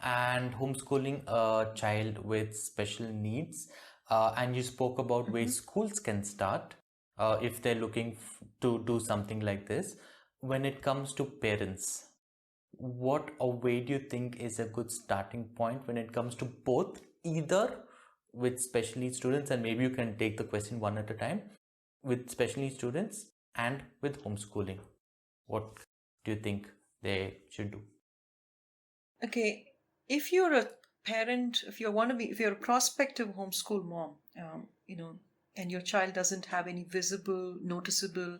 and homeschooling a child with special needs. And you spoke about where schools can start if they're looking to do something like this. When it comes to parents, what or where do you think is a good starting point when it comes to both, either with special needs students, and maybe you can take the question one at a time, with special needs students and with homeschooling? What do you think they should do? Okay, if you're a parent, if you're a prospective homeschool mom, and your child doesn't have any visible, noticeable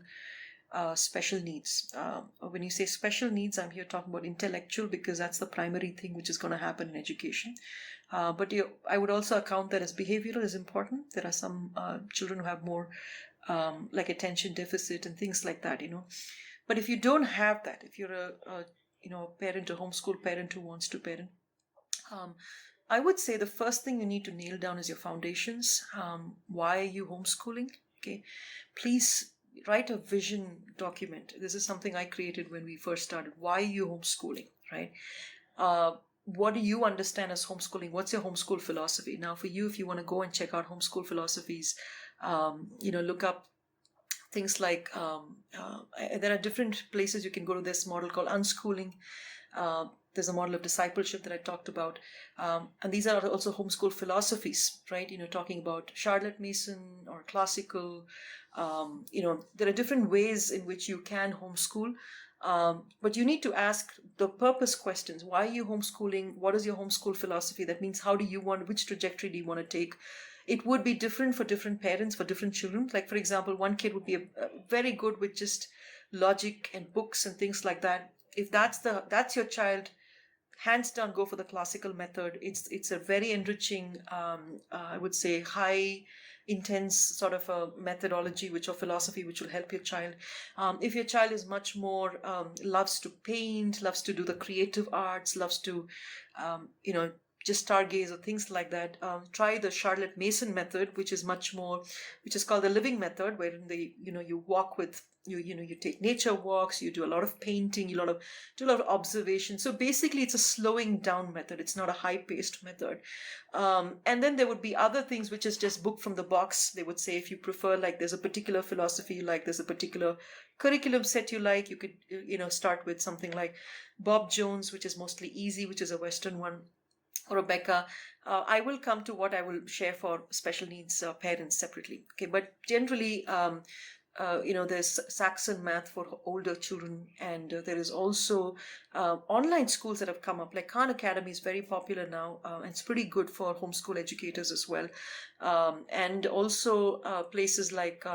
special needs. When you say special needs, I'm here talking about intellectual, because that's the primary thing which is going to happen in education. But I would also account that as behavioral is important. There are some children who have more like attention deficit and things like that, But if you don't have that, if you're a parent, a homeschool parent who wants to parent, I would say the first thing you need to nail down is your foundations. Why are you homeschooling? Okay, please write a vision document. This is something I created when we first started. Why are you homeschooling, right? What do you understand as homeschooling? What's your homeschool philosophy? Now, for you, if you want to go and check out homeschool philosophies, look up things like there are different places you can go to. This model called unschooling. There's a model of discipleship that I talked about. And these are also homeschool philosophies, right? Talking about Charlotte Mason or classical. There are different ways in which you can homeschool. But you need to ask the purpose questions. Why are you homeschooling? What is your homeschool philosophy? That means which trajectory do you want to take? It would be different for different parents, for different children. Like, for example, one kid would be very good with just logic and books and things like that. If that's your child, hands down, go for the classical method. It's a very enriching, I would say, high intense sort of a methodology or philosophy which will help your child. If your child is much more loves to paint, loves to do the creative arts, loves to just stargaze or things like that, try the Charlotte Mason method, which is called the living method, wherein you walk with you take nature walks, you do a lot of painting, do a lot of observation. So basically it's a slowing down method. It's not a high-paced method. And then there would be other things which is just book from the box. They would say, if you prefer, like, there's a particular philosophy you like, there's a particular curriculum set you like, you could start with something like Bob Jones, which is mostly easy, which is a Western one, or Rebecca. I will come to what I will share for special needs parents separately. Okay, but generally, there's Saxon math for older children, and there is also online schools that have come up. Like Khan Academy is very popular now, and it's pretty good for homeschool educators as well. And also places like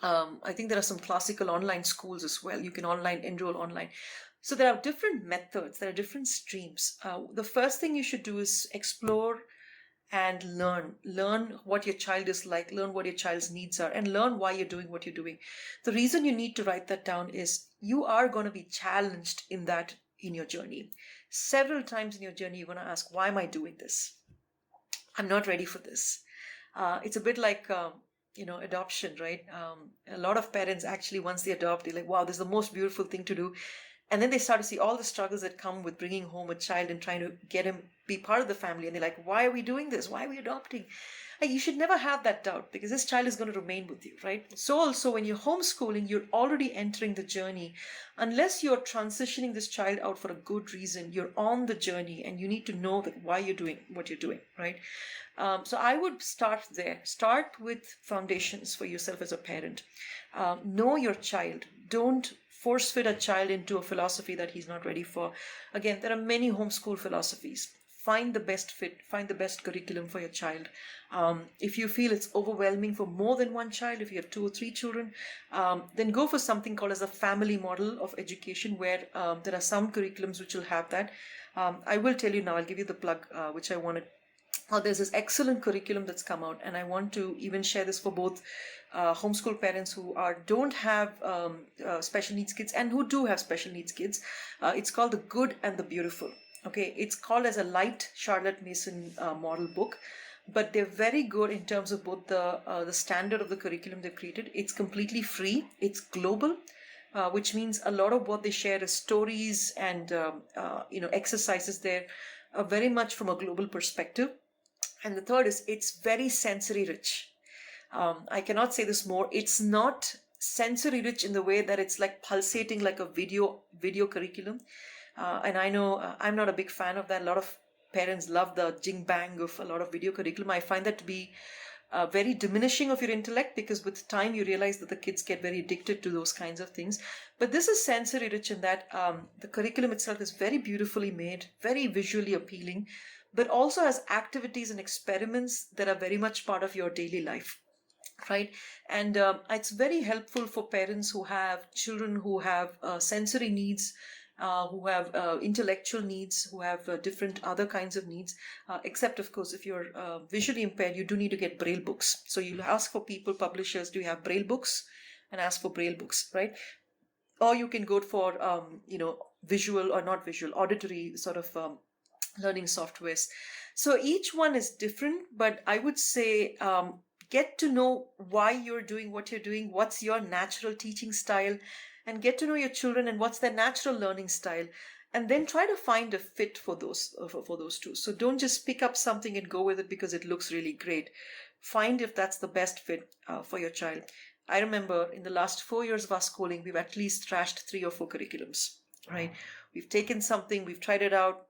I think there are some classical online schools as well. You can enroll online. So there are different methods, there are different streams. The first thing you should do is explore and learn what your child is like, learn what your child's needs are, and learn why you're doing what you're doing. The reason you need to write that down is you are going to be challenged in your journey. Several times in your journey, you're going to ask, why am I doing this? I'm not ready for this. It's a bit like adoption, right? A lot of parents actually, once they adopt, they're like, wow, this is the most beautiful thing to do. And then they start to see all the struggles that come with bringing home a child and trying to get him be part of the family. And they're like, why are we doing this? Why are we adopting? Like, you should never have that doubt, because this child is going to remain with you, right? So also when you're homeschooling, you're already entering the journey. Unless you're transitioning this child out for a good reason, you're on the journey, and you need to know that why you're doing what you're doing, right? So I would start there. Start with foundations for yourself as a parent. Know your child. Don't force fit a child into a philosophy that he's not ready for. Again, there are many homeschool philosophies. Find the best fit, find the best curriculum for your child. If you feel it's overwhelming for more than one child, if you have 2 or 3 children, then go for something called as a family model of education, where there are some curriculums which will have that. I will tell you now, I'll give you the plug, which I wanted. There's this excellent curriculum that's come out, and I want to even share this for both homeschool parents who don't have special needs kids and who do have special needs kids. It's called The Good and the Beautiful. Okay, it's called as a light Charlotte Mason model book, but they're very good in terms of both the standard of the curriculum they've created. It's completely free. It's global, which means a lot of what they share is stories and exercises there, very much from a global perspective. And the third is it's very sensory rich. I cannot say this more. It's not sensory rich in the way that it's like pulsating like a video curriculum. And I know I'm not a big fan of that. A lot of parents love the jing bang of a lot of video curriculum. I find that to be very diminishing of your intellect, because with time you realize that the kids get very addicted to those kinds of things. But this is sensory rich in that the curriculum itself is very beautifully made, very visually appealing, but also has activities and experiments that are very much part of your daily life. right? And it's very helpful for parents who have children who have sensory needs, who have intellectual needs, who have different other kinds of needs. Except, of course, if you're visually impaired, you do need to get Braille books. So you'll ask for publishers, do you have Braille books? And ask for Braille books, right? Or you can go for, visual or not visual, auditory sort of learning softwares. So each one is different, but I would say get to know why you're doing what you're doing, what's your natural teaching style, and get to know your children and what's their natural learning style. And then try to find a fit for those two. So don't just pick up something and go with it because it looks really great. Find if that's the best fit for your child. I remember in the last 4 years of our schooling, we've at least trashed 3 or 4 curriculums, right? We've taken something, we've tried it out,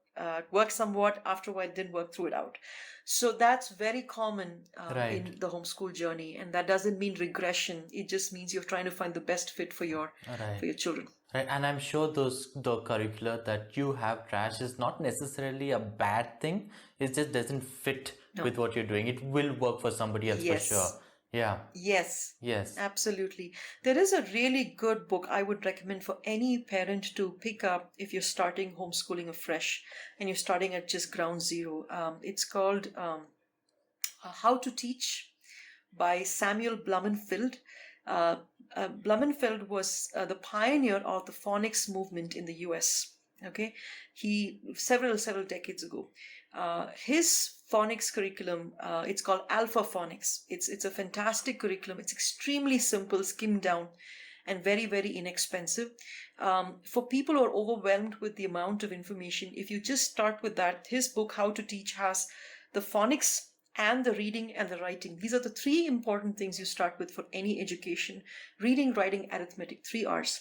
worked somewhat, after a while didn't work, threw it out. So that's very common Right. in the homeschool journey, and that doesn't mean regression. It just means you're trying to find the best fit for your Right. children. Right, and I'm sure the curricula that you have trash is not necessarily a bad thing. It just doesn't fit No. with what you're doing. It will work for somebody else Yes. for sure. Yeah. Yes. Yes. Absolutely. There is a really good book I would recommend for any parent to pick up if you're starting homeschooling afresh and you're starting at just ground zero. It's called How to Teach by Samuel Blumenfeld. Blumenfeld was the pioneer of the phonics movement in the US. Okay, he several decades ago. His phonics curriculum, it's called Alpha Phonics. It's a fantastic curriculum. It's extremely simple, skimmed down, and very inexpensive. For people who are overwhelmed with the amount of information, if you just start with that, his book How to Teach has the phonics and the reading and the writing. These are the 3 important things you start with for any education: reading, writing, arithmetic, 3 R's.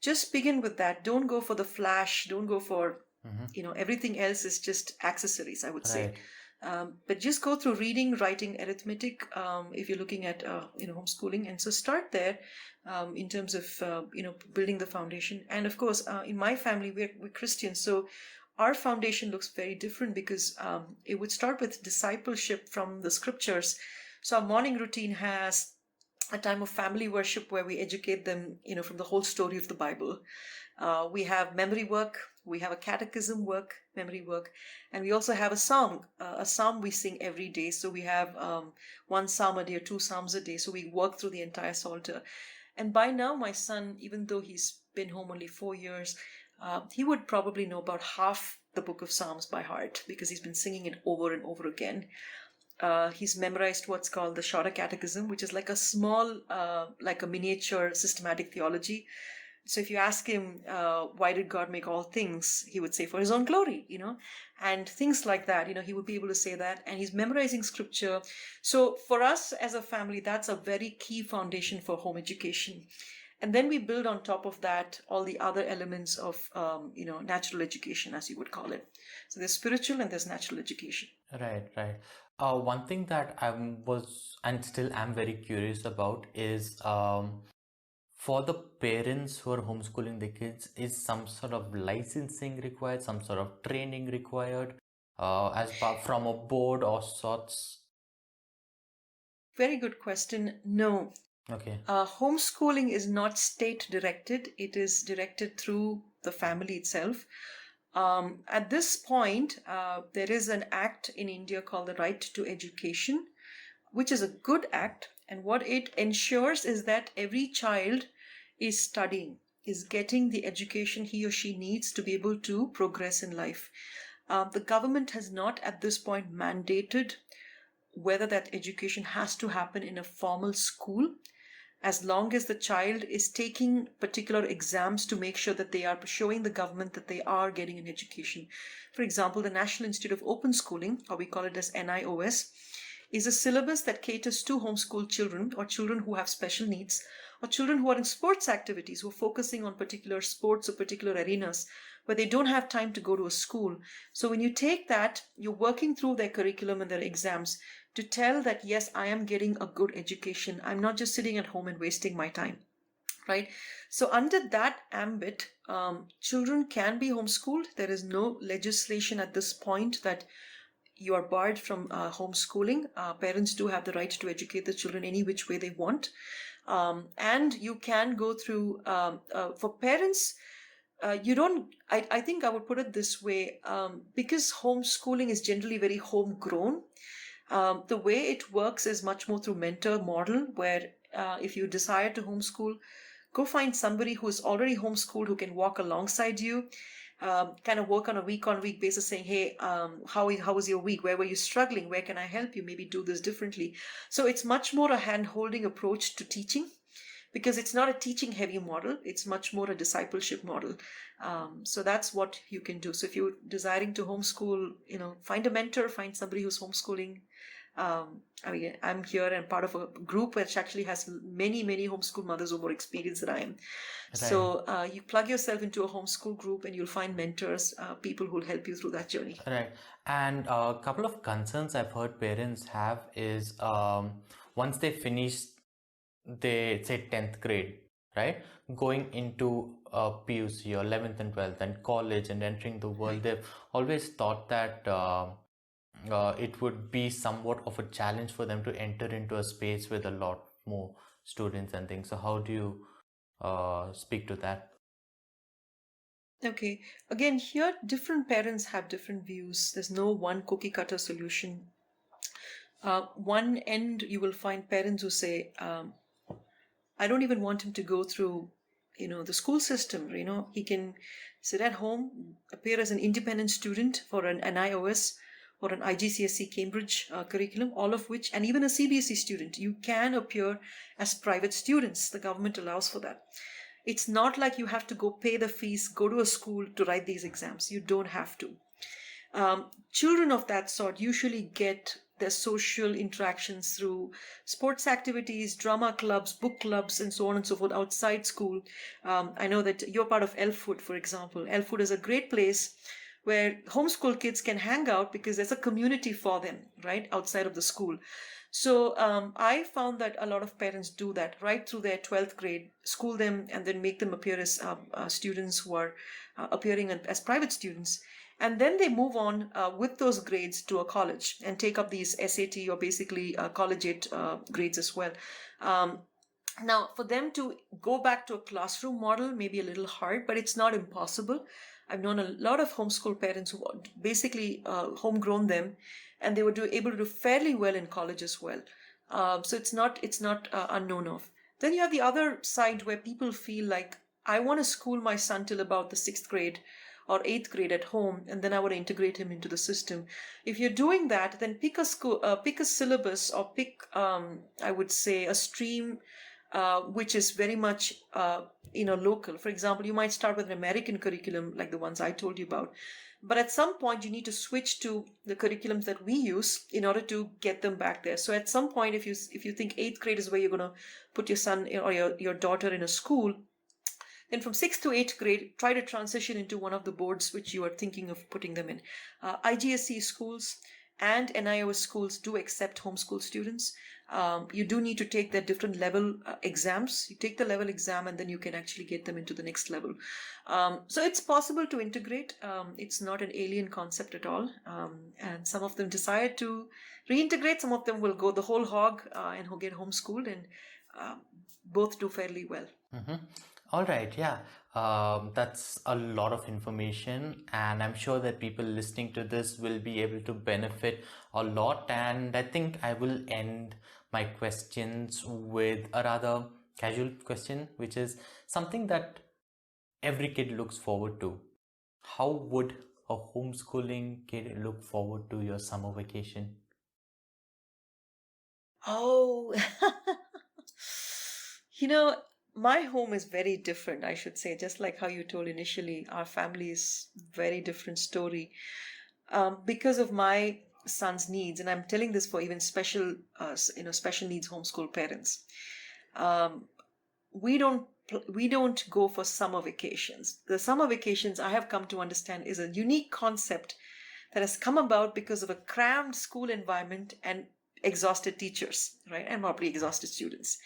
Just begin with that. Don't go for the flash. Don't go for, everything else is just accessories, I would say. Right. But just go through reading, writing, arithmetic if you're looking at homeschooling. And so start there in terms of building the foundation. And of course, in my family, we're Christians, so our foundation looks very different because it would start with discipleship from the scriptures. So our morning routine has a time of family worship where we educate them, from the whole story of the Bible. We have memory work, we have a catechism work, memory work, and we also have a psalm we sing every day. So we have 1 psalm a day or 2 psalms a day. So we work through the entire Psalter. And by now, my son, even though he's been home only 4 years, he would probably know about half the book of Psalms by heart because he's been singing it over and over again. He's memorized what's called the Shorter Catechism, which is like a small, like a miniature systematic theology. So if you ask him, why did God make all things? He would say, for his own glory, and things like that. He would be able to say that. And he's memorizing scripture. So for us as a family, that's a very key foundation for home education. And then we build on top of that all the other elements of, natural education, as you would call it. So there's spiritual and there's natural education. Right. One thing that I was and still am very curious about is for the parents who are homeschooling the kids, is some sort of licensing required, some sort of training required from a board or sorts? Very good question. No. Okay. Homeschooling is not state directed. It is directed through the family itself. At this point, there is an act in India called the Right to Education, which is a good act. And what it ensures is that every child is studying, is getting the education he or she needs to be able to progress in life. The government has not at this point mandated whether that education has to happen in a formal school, as long as the child is taking particular exams to make sure that they are showing the government that they are getting an education. For example, the National Institute of Open Schooling, or we call it as NIOS, is a syllabus that caters to homeschooled children or children who have special needs or children who are in sports activities, who are focusing on particular sports or particular arenas where they don't have time to go to a school. So when you take that, you're working through their curriculum and their exams to tell that, yes, I am getting a good education. I'm not just sitting at home and wasting my time, right? So under that ambit, children can be homeschooled. There is no legislation at this point that you are barred from homeschooling. Parents do have the right to educate the children any which way they want. And you can go through, for parents, you don't, I think I would put it this way, because homeschooling is generally very homegrown. The way it works is much more through mentor model, where if you desire to homeschool, go find somebody who's already homeschooled who can walk alongside you, kind of work on a week basis saying, hey, how was your week? Where were you struggling? Where can I help you? Maybe do this differently. So it's much more a hand-holding approach to teaching, because it's not a teaching heavy model. It's much more a discipleship model. So that's what you can do. So if you're desiring to homeschool, find a mentor, find somebody who's homeschooling. I'm here and part of a group which actually has many homeschool mothers who are more experienced than I am. Right. So you plug yourself into a homeschool group and you'll find mentors, people who'll help you through that journey. Right. And a couple of concerns I've heard parents have is once they finish, they say 10th grade, right? Going into PUC or 11th and 12th and college and entering the world, right. They've always thought that it would be somewhat of a challenge for them to enter into a space with a lot more students and things. So how do you speak to that? Okay. Again, here different parents have different views. There's no one cookie cutter solution. One end, you will find parents who say, I don't even want him to go through, the school system. He can sit at home, appear as an independent student for an NIOS or an IGCSE Cambridge curriculum, all of which, and even a CBSE student, you can appear as private students. The government allows for that. It's not like you have to go pay the fees, go to a school to write these exams. You don't have to. Children of that sort usually get their social interactions through sports activities, drama clubs, book clubs, and so on and so forth outside school. I know that you're part of Elfwood, for example. Elfwood is a great place where homeschool kids can hang out because there's a community for them, right, outside of the school. So I found that a lot of parents do that right through their 12th grade, school them and then make them appear as students who are appearing as private students. And then they move on with those grades to a college and take up these SAT or basically collegiate grades as well. Now, for them to go back to a classroom model may be a little hard, but it's not impossible. I've known a lot of homeschool parents who basically homegrown them, and they were able to do fairly well in college as well. So it's not unknown of. Then you have the other side where people feel like, I want to school my son till about the 6th grade or 8th grade at home, and then I want to integrate him into the system. If you're doing that, then pick a school, pick a syllabus, or pick, I would say, a stream which is very much local. For example, you might start with an American curriculum like the ones I told you about, but at some point you need to switch to the curriculums that we use in order to get them back there. So at some point, if you think 8th grade is where you're going to put your son or your daughter in a school, then from 6th to 8th grade, try to transition into one of the boards which you are thinking of putting them in. IGSE schools and NIOS schools do accept homeschool students. You do need to take their different level exams. You take the level exam and then you can actually get them into the next level. So it's possible to integrate. It's not an alien concept at all. And some of them decide to reintegrate. Some of them will go the whole hog and get homeschooled, and both do fairly well. Mm-hmm. All right, yeah, that's a lot of information, and I'm sure that people listening to this will be able to benefit a lot. And I think I will end my questions with a rather casual question, which is something that every kid looks forward to. How would a homeschooling kid look forward to your summer vacation? Oh, my home is very different, I should say, just like how you told initially. Our family is very different story because of my son's needs, and I'm telling this for even special needs homeschool parents. We don't go for summer vacations. The summer vacations, I have come to understand, is a unique concept that has come about because of a crammed school environment and exhausted teachers, right, and probably exhausted students.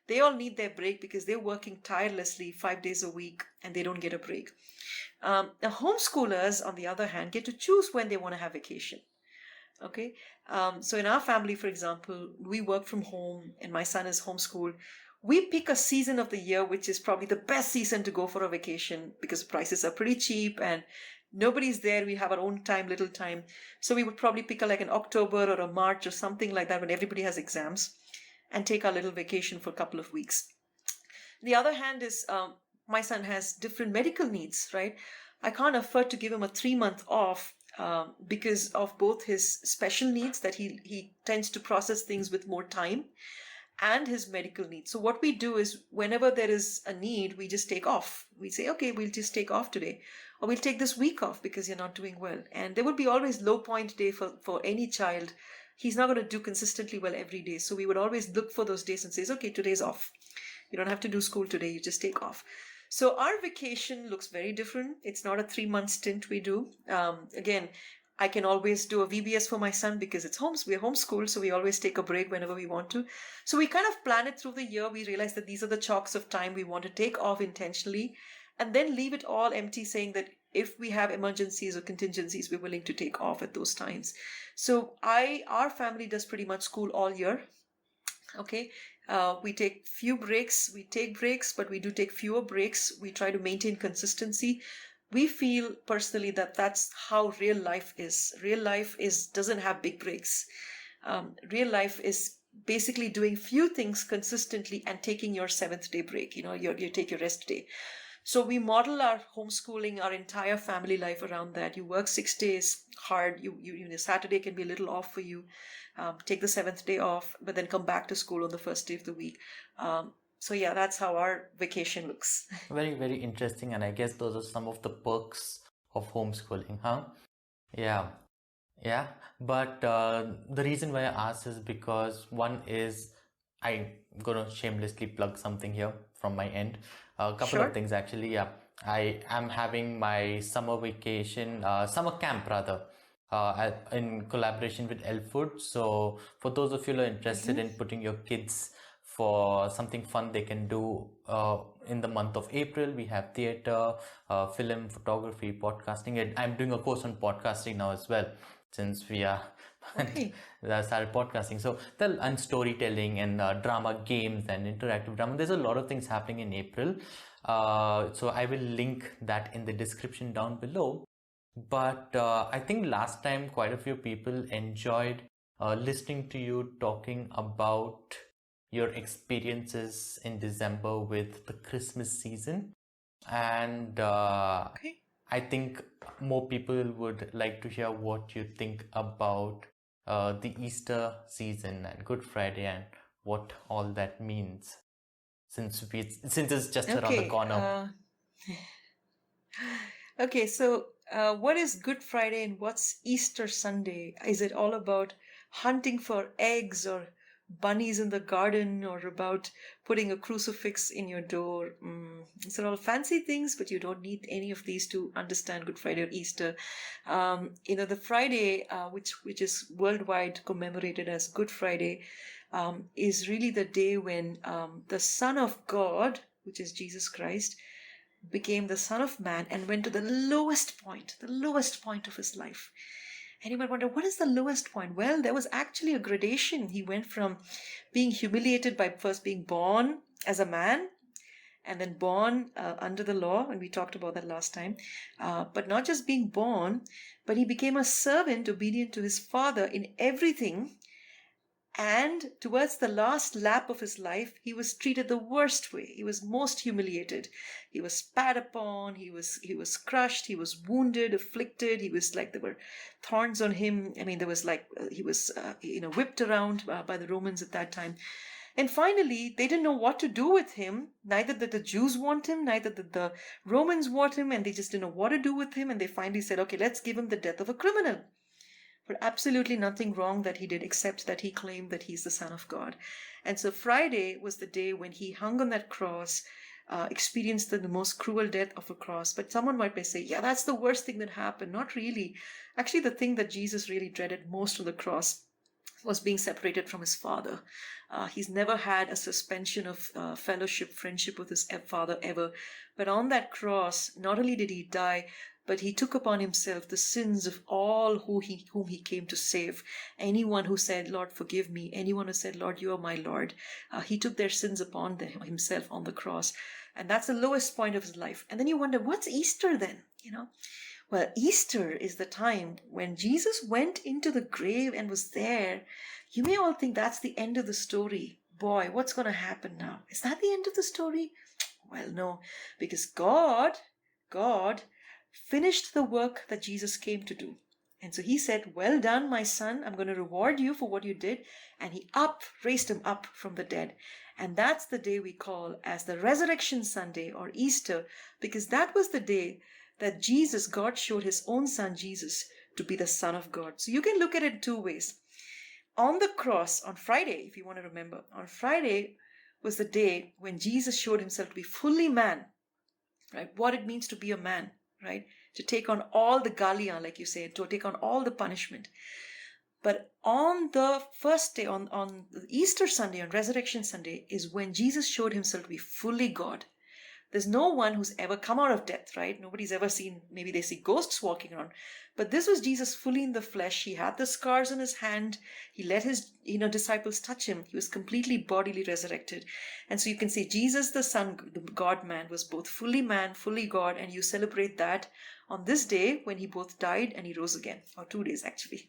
They all need their break because they're working tirelessly 5 days a week and they don't get a break. The homeschoolers, on the other hand, get to choose when they want to have vacation. Okay. So in our family, for example, we work from home and my son is homeschooled. We pick a season of the year which is probably the best season to go for a vacation because prices are pretty cheap and nobody's there. We have our own time, little time. So we would probably pick like an October or a March or something like that when everybody has exams and take our little vacation for a couple of weeks. The other hand is my son has different medical needs, right? I can't afford to give him a 3 month off because of both his special needs that he tends to process things with more time and his medical needs. So what we do is whenever there is a need, we just take off. We say, okay, we'll just take off today. Or we'll take this week off because you're not doing well. And there will be always low point day for any child. He's not going to do consistently well every day. So we would always look for those days and say, okay, today's off. You don't have to do school today. You just take off. So our vacation looks very different. It's not a 3 month stint we do. Again, I can always do a VBS for my son because we're homeschooled, so we always take a break whenever we want to. So we kind of plan it through the year. We realize that these are the chunks of time we want to take off intentionally and then leave it all empty, saying that if we have emergencies or contingencies, we're willing to take off at those times. So our family does pretty much school all year. Okay. We take few breaks. We take breaks, but we do take fewer breaks. We try to maintain consistency. We feel personally that that's how real life is. Real life doesn't have big breaks. Real life is basically doing few things consistently and taking your 7th day break. You take your rest day. So we model our homeschooling, our entire family life around that. You work 6 days hard. Saturday can be a little off for you. Take the 7th day off, but then come back to school on the first day of the week. So yeah, that's how our vacation looks. Very, very interesting. And I guess those are some of the perks of homeschooling, huh? Yeah. Yeah. But the reason why I asked is because one is I'm gonna shamelessly plug something here from my end. A couple of things actually. Yeah. I am having my summer vacation, summer camp rather, in collaboration with Elfood. So for those of you who are interested in putting your kids for something fun they can do in the month of April, we have theater, film, photography, podcasting. And I'm doing a course on podcasting now as well, since we are started podcasting. So and storytelling and drama games and interactive drama. There's a lot of things happening in April. So I will link that in the description down below. But I think last time quite a few people enjoyed listening to you talking about your experiences in December with the Christmas season. And I think more people would like to hear what you think about the Easter season and Good Friday and what all that means, since it's just around the corner. Okay, so what is Good Friday and what's Easter Sunday? Is it all about hunting for eggs or bunnies in the garden, or about putting a crucifix in your door? These are all fancy things, but you don't need any of these to understand Good Friday or Easter. The Friday, which is worldwide commemorated as Good Friday, is really the day when the Son of God, which is Jesus Christ, became the Son of Man and went to the lowest point of his life. And you might wonder, what is the lowest point? Well, there was actually a gradation. He went from being humiliated by first being born as a man and then born under the law, and we talked about that last time. But not just being born, but he became a servant obedient to his father in everything. And towards the last lap of his life, he was treated the worst way. He was most humiliated. He was spat upon. He was crushed. He was wounded, afflicted. He was like, there were thorns on him. I mean, there was like, he was, whipped around by the Romans at that time. And finally, they didn't know what to do with him. Neither did the Jews want him, neither did the Romans want him, and they just didn't know what to do with him. And they finally said, okay, let's give him the death of a criminal. But absolutely nothing wrong that he did, except that he claimed that he's the Son of God. And so Friday was the day when he hung on that cross, experienced the most cruel death of a cross. But someone might say, yeah, that's the worst thing that happened. Not really. Actually, the thing that Jesus really dreaded most on the cross was being separated from his Father. He's never had a suspension of fellowship, friendship with his Father ever. But on that cross, not only did he die, but he took upon himself the sins of all whom he came to save. Anyone who said, Lord, forgive me, anyone who said, Lord, you are my Lord, he took their sins upon himself on the cross. And that's the lowest point of his life. And then you wonder, what's Easter then? Well, Easter is the time when Jesus went into the grave and was there. You may all think that's the end of the story. Boy, what's going to happen now? Is that the end of the story? Well, no, because God finished the work that Jesus came to do. And so he said, well done, my son. I'm going to reward you for what you did. And he raised him up from the dead. And that's the day we call as the Resurrection Sunday or Easter, because that was the day that God showed his own son, Jesus, to be the Son of God. So you can look at it two ways. On the cross, on Friday, if you want to remember, on Friday was the day when Jesus showed himself to be fully man, right? What it means to be a man, right? To take on all the galia, like you say, to take on all the punishment. But on the first day, on Easter Sunday, on Resurrection Sunday, is when Jesus showed himself to be fully God. There's no one who's ever come out of death, right? Nobody's ever seen, maybe they see ghosts walking around. But this was Jesus fully in the flesh. He had the scars on his hand. He let his disciples touch him. He was completely bodily resurrected. And so you can see Jesus, the Son, the God-man, was both fully man, fully God. And you celebrate that on this day when he both died and he rose again, or 2 days actually.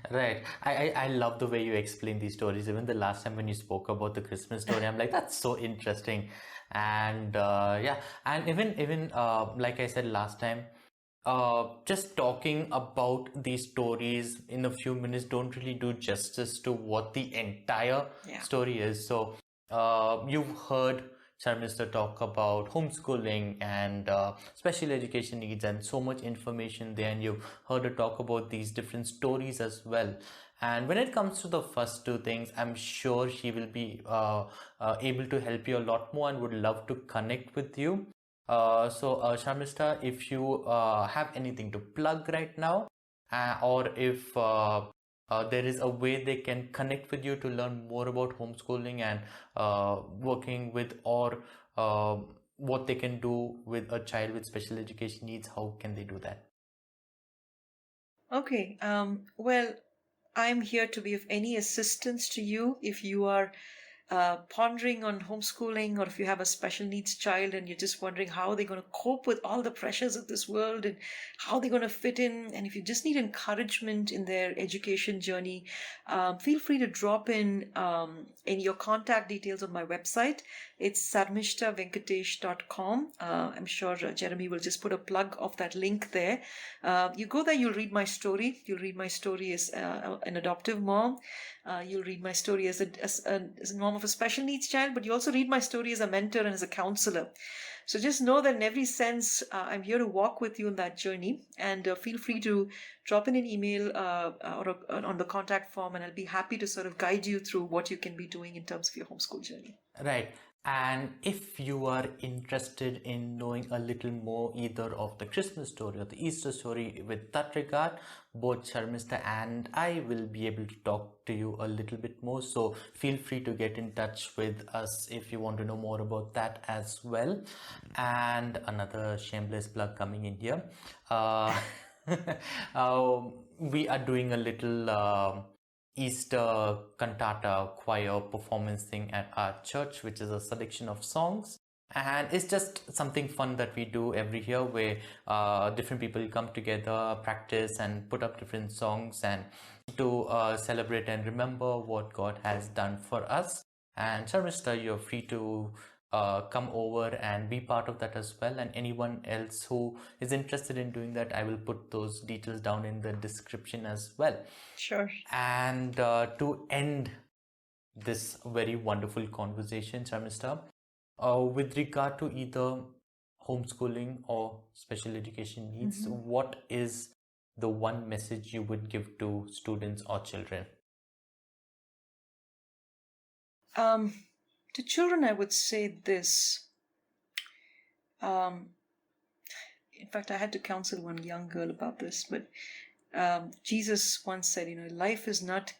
Right. I love the way you explain these stories. Even the last time when you spoke about the Christmas story, I'm like, that's so interesting. And and even like I said last time, just talking about these stories in a few minutes don't really do justice to what the entire story is. So you've heard Sarmishta talk about homeschooling and special education needs and so much information there, and you've heard her talk about these different stories as well. And when it comes to the first two things, I'm sure she will be able to help you a lot more and would love to connect with you. Sarmishta, if you have anything to plug right now, or if there is a way they can connect with you to learn more about homeschooling and working with, or what they can do with a child with special education needs, how can they do that? Okay. Well, I'm here to be of any assistance to you if you are pondering on homeschooling, or if you have a special needs child and you're just wondering how they're going to cope with all the pressures of this world and how they're going to fit in. And if you just need encouragement in their education journey, feel free to drop in your contact details on my website. It's sarmishtavenkatesh.com. I'm sure Jeremy will just put a plug of that link there. You go there, you'll read my story. You'll read my story as an adoptive mom. You'll read my story as a mom of a special needs child, but you also read my story as a mentor and as a counselor. So just know that in every sense, I'm here to walk with you in that journey. And feel free to drop in an email or on the contact form, and I'll be happy to sort of guide you through what you can be doing in terms of your homeschool journey. Right. And if you are interested in knowing a little more either of the Christmas story or the Easter story with that regard, both Sarmishta and I will be able to talk to you a little bit more. So feel free to get in touch with us if you want to know more about that as well. And another shameless plug coming in here. We are doing a little Easter cantata choir performance thing at our church, which is a selection of songs, and it's just something fun that we do every year where different people come together, practice and put up different songs and to celebrate and remember what God has done for us. And Sarmishta, you're free to come over and be part of that as well, and anyone else who is interested in doing that, I will put those details down in the description as well. Sure. And to end this very wonderful conversation, Sarmishta, with regard to either homeschooling or special education needs, what is the one message you would give to students or children? To children, I would say this. In fact, I had to counsel one young girl about this, but Jesus once said, your life is not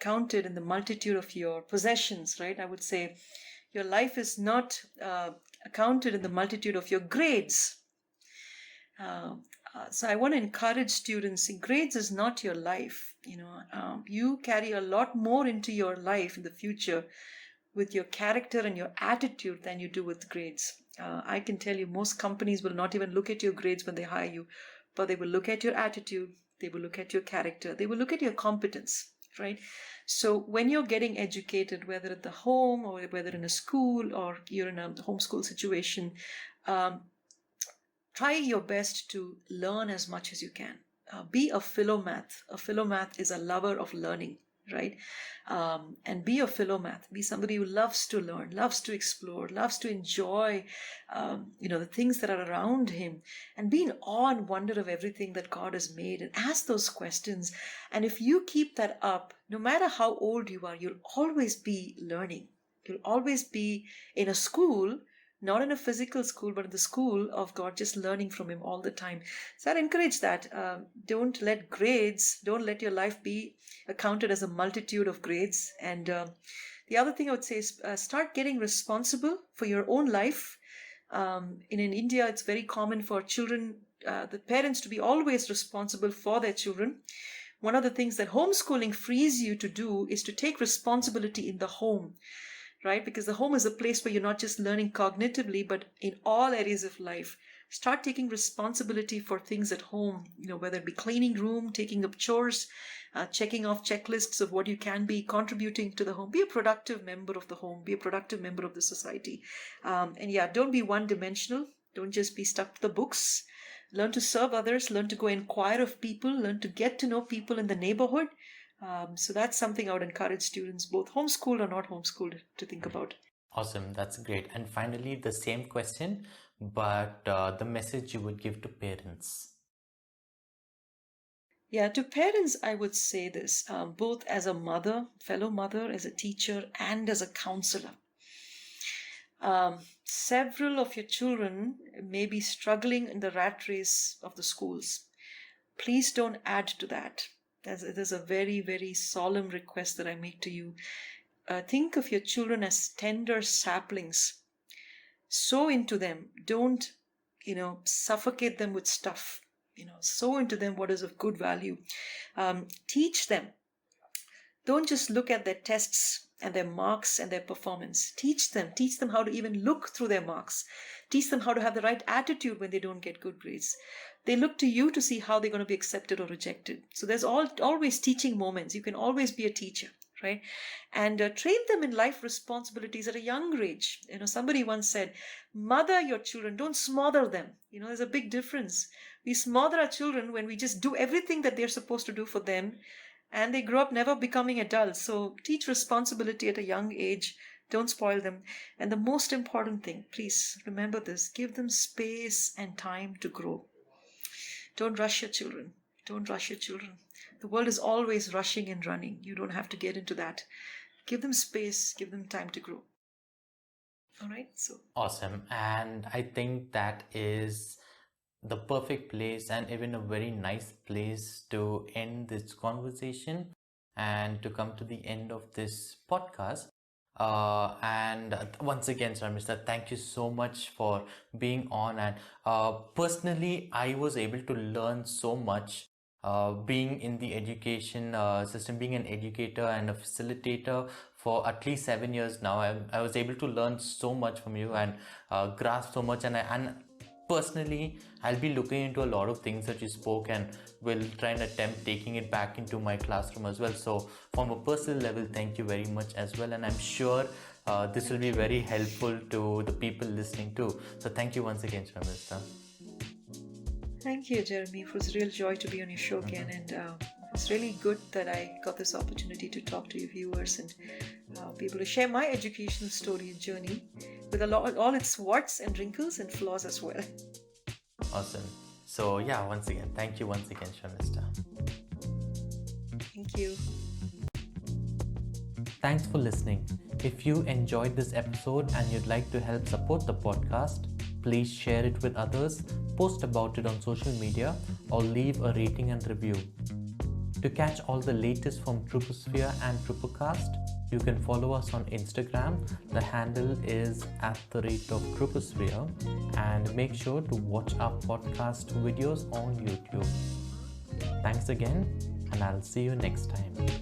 counted in the multitude of your possessions, right? I would say your life is not accounted in the multitude of your grades. So I want to encourage students, see, grades is not your life. You carry a lot more into your life in the future with your character and your attitude than you do with grades. I can tell you most companies will not even look at your grades when they hire you, but they will look at your attitude, they will look at your character, they will look at your competence, right? So when you're getting educated, whether at the home or whether in a school or you're in a homeschool situation, try your best to learn as much as you can. Be a Philomath. A Philomath is a lover of learning, right? And be a Philomath. Be somebody who loves to learn, loves to explore, loves to enjoy, the things that are around him, and be in awe and wonder of everything that God has made, and ask those questions. And if you keep that up, no matter how old you are, you'll always be learning. You'll always be in a school, not in a physical school, but in the school of God, just learning from him all the time. So I'd encourage that. Don't let your life be accounted as a multitude of grades. And the other thing I would say is start getting responsible for your own life. In India, it's very common for children, the parents, to be always responsible for their children. One of the things that homeschooling frees you to do is to take responsibility in the home. Right? Because the home is a place where you're not just learning cognitively, but in all areas of life. Start taking responsibility for things at home, whether it be cleaning room, taking up chores, checking off checklists of what you can be, contributing to the home. Be a productive member of the home, be a productive member of the society. Don't be one-dimensional. Don't just be stuck to the books. Learn to serve others, learn to go inquire of people, learn to get to know people in the neighborhood. So that's something I would encourage students, both homeschooled or not homeschooled, to think about. Awesome, that's great. And finally, the same question, but the message you would give to parents. Yeah, to parents, I would say this, both as a mother, fellow mother, as a teacher, and as a counselor. Several of your children may be struggling in the rat race of the schools. Please don't add to that. There's a very, very solemn request that I make to you. Think of your children as tender saplings. Sow into them. Don't, suffocate them with stuff. Sow into them what is of good value. Teach them. Don't just look at their tests and their marks and their performance. Teach them how to even look through their marks. Teach them how to have the right attitude when they don't get good grades. They look to you to see how they're going to be accepted or rejected. So there's always teaching moments. You can always be a teacher, right? And train them in life responsibilities at a young age. Somebody once said, mother your children, don't smother them. There's a big difference. We smother our children when we just do everything that they're supposed to do for them, and they grow up never becoming adults. So teach responsibility at a young age. Don't spoil them. And the most important thing, please remember this, give them space and time to grow. Don't rush your children. Don't rush your children. The world is always rushing and running. You don't have to get into that. Give them space, give them time to grow. All right, so. Awesome. And I think that is the perfect place and even a very nice place to end this conversation and to come to the end of this podcast. And once again, Sarmishta, thank you so much for being on. And personally, I was able to learn so much being in the education system, being an educator and a facilitator for at least 7 years now. I was able to learn so much from you and grasp so much. And personally, I'll be looking into a lot of things that you spoke and will try and attempt taking it back into my classroom as well. So from a personal level, thank you very much as well. And I'm sure this will be very helpful to the people listening too. So thank you once again, Sarmishta. Thank you, Jeremy. It was a real joy to be on your show again. And it's really good that I got this opportunity to talk to your viewers and be able to share my educational story and journey with all its warts and wrinkles and flaws as well. Awesome. So yeah, once again, thank you once again, Sarmishta. Thank you. Thanks for listening. If you enjoyed this episode and you'd like to help support the podcast, please share it with others, post about it on social media, or leave a rating and review. To catch all the latest from TrouperSphere and TrouperCast, You can follow us on Instagram. The handle is @TrouperSphere, and make sure to watch our podcast videos on YouTube. Thanks again, and I'll see you next time.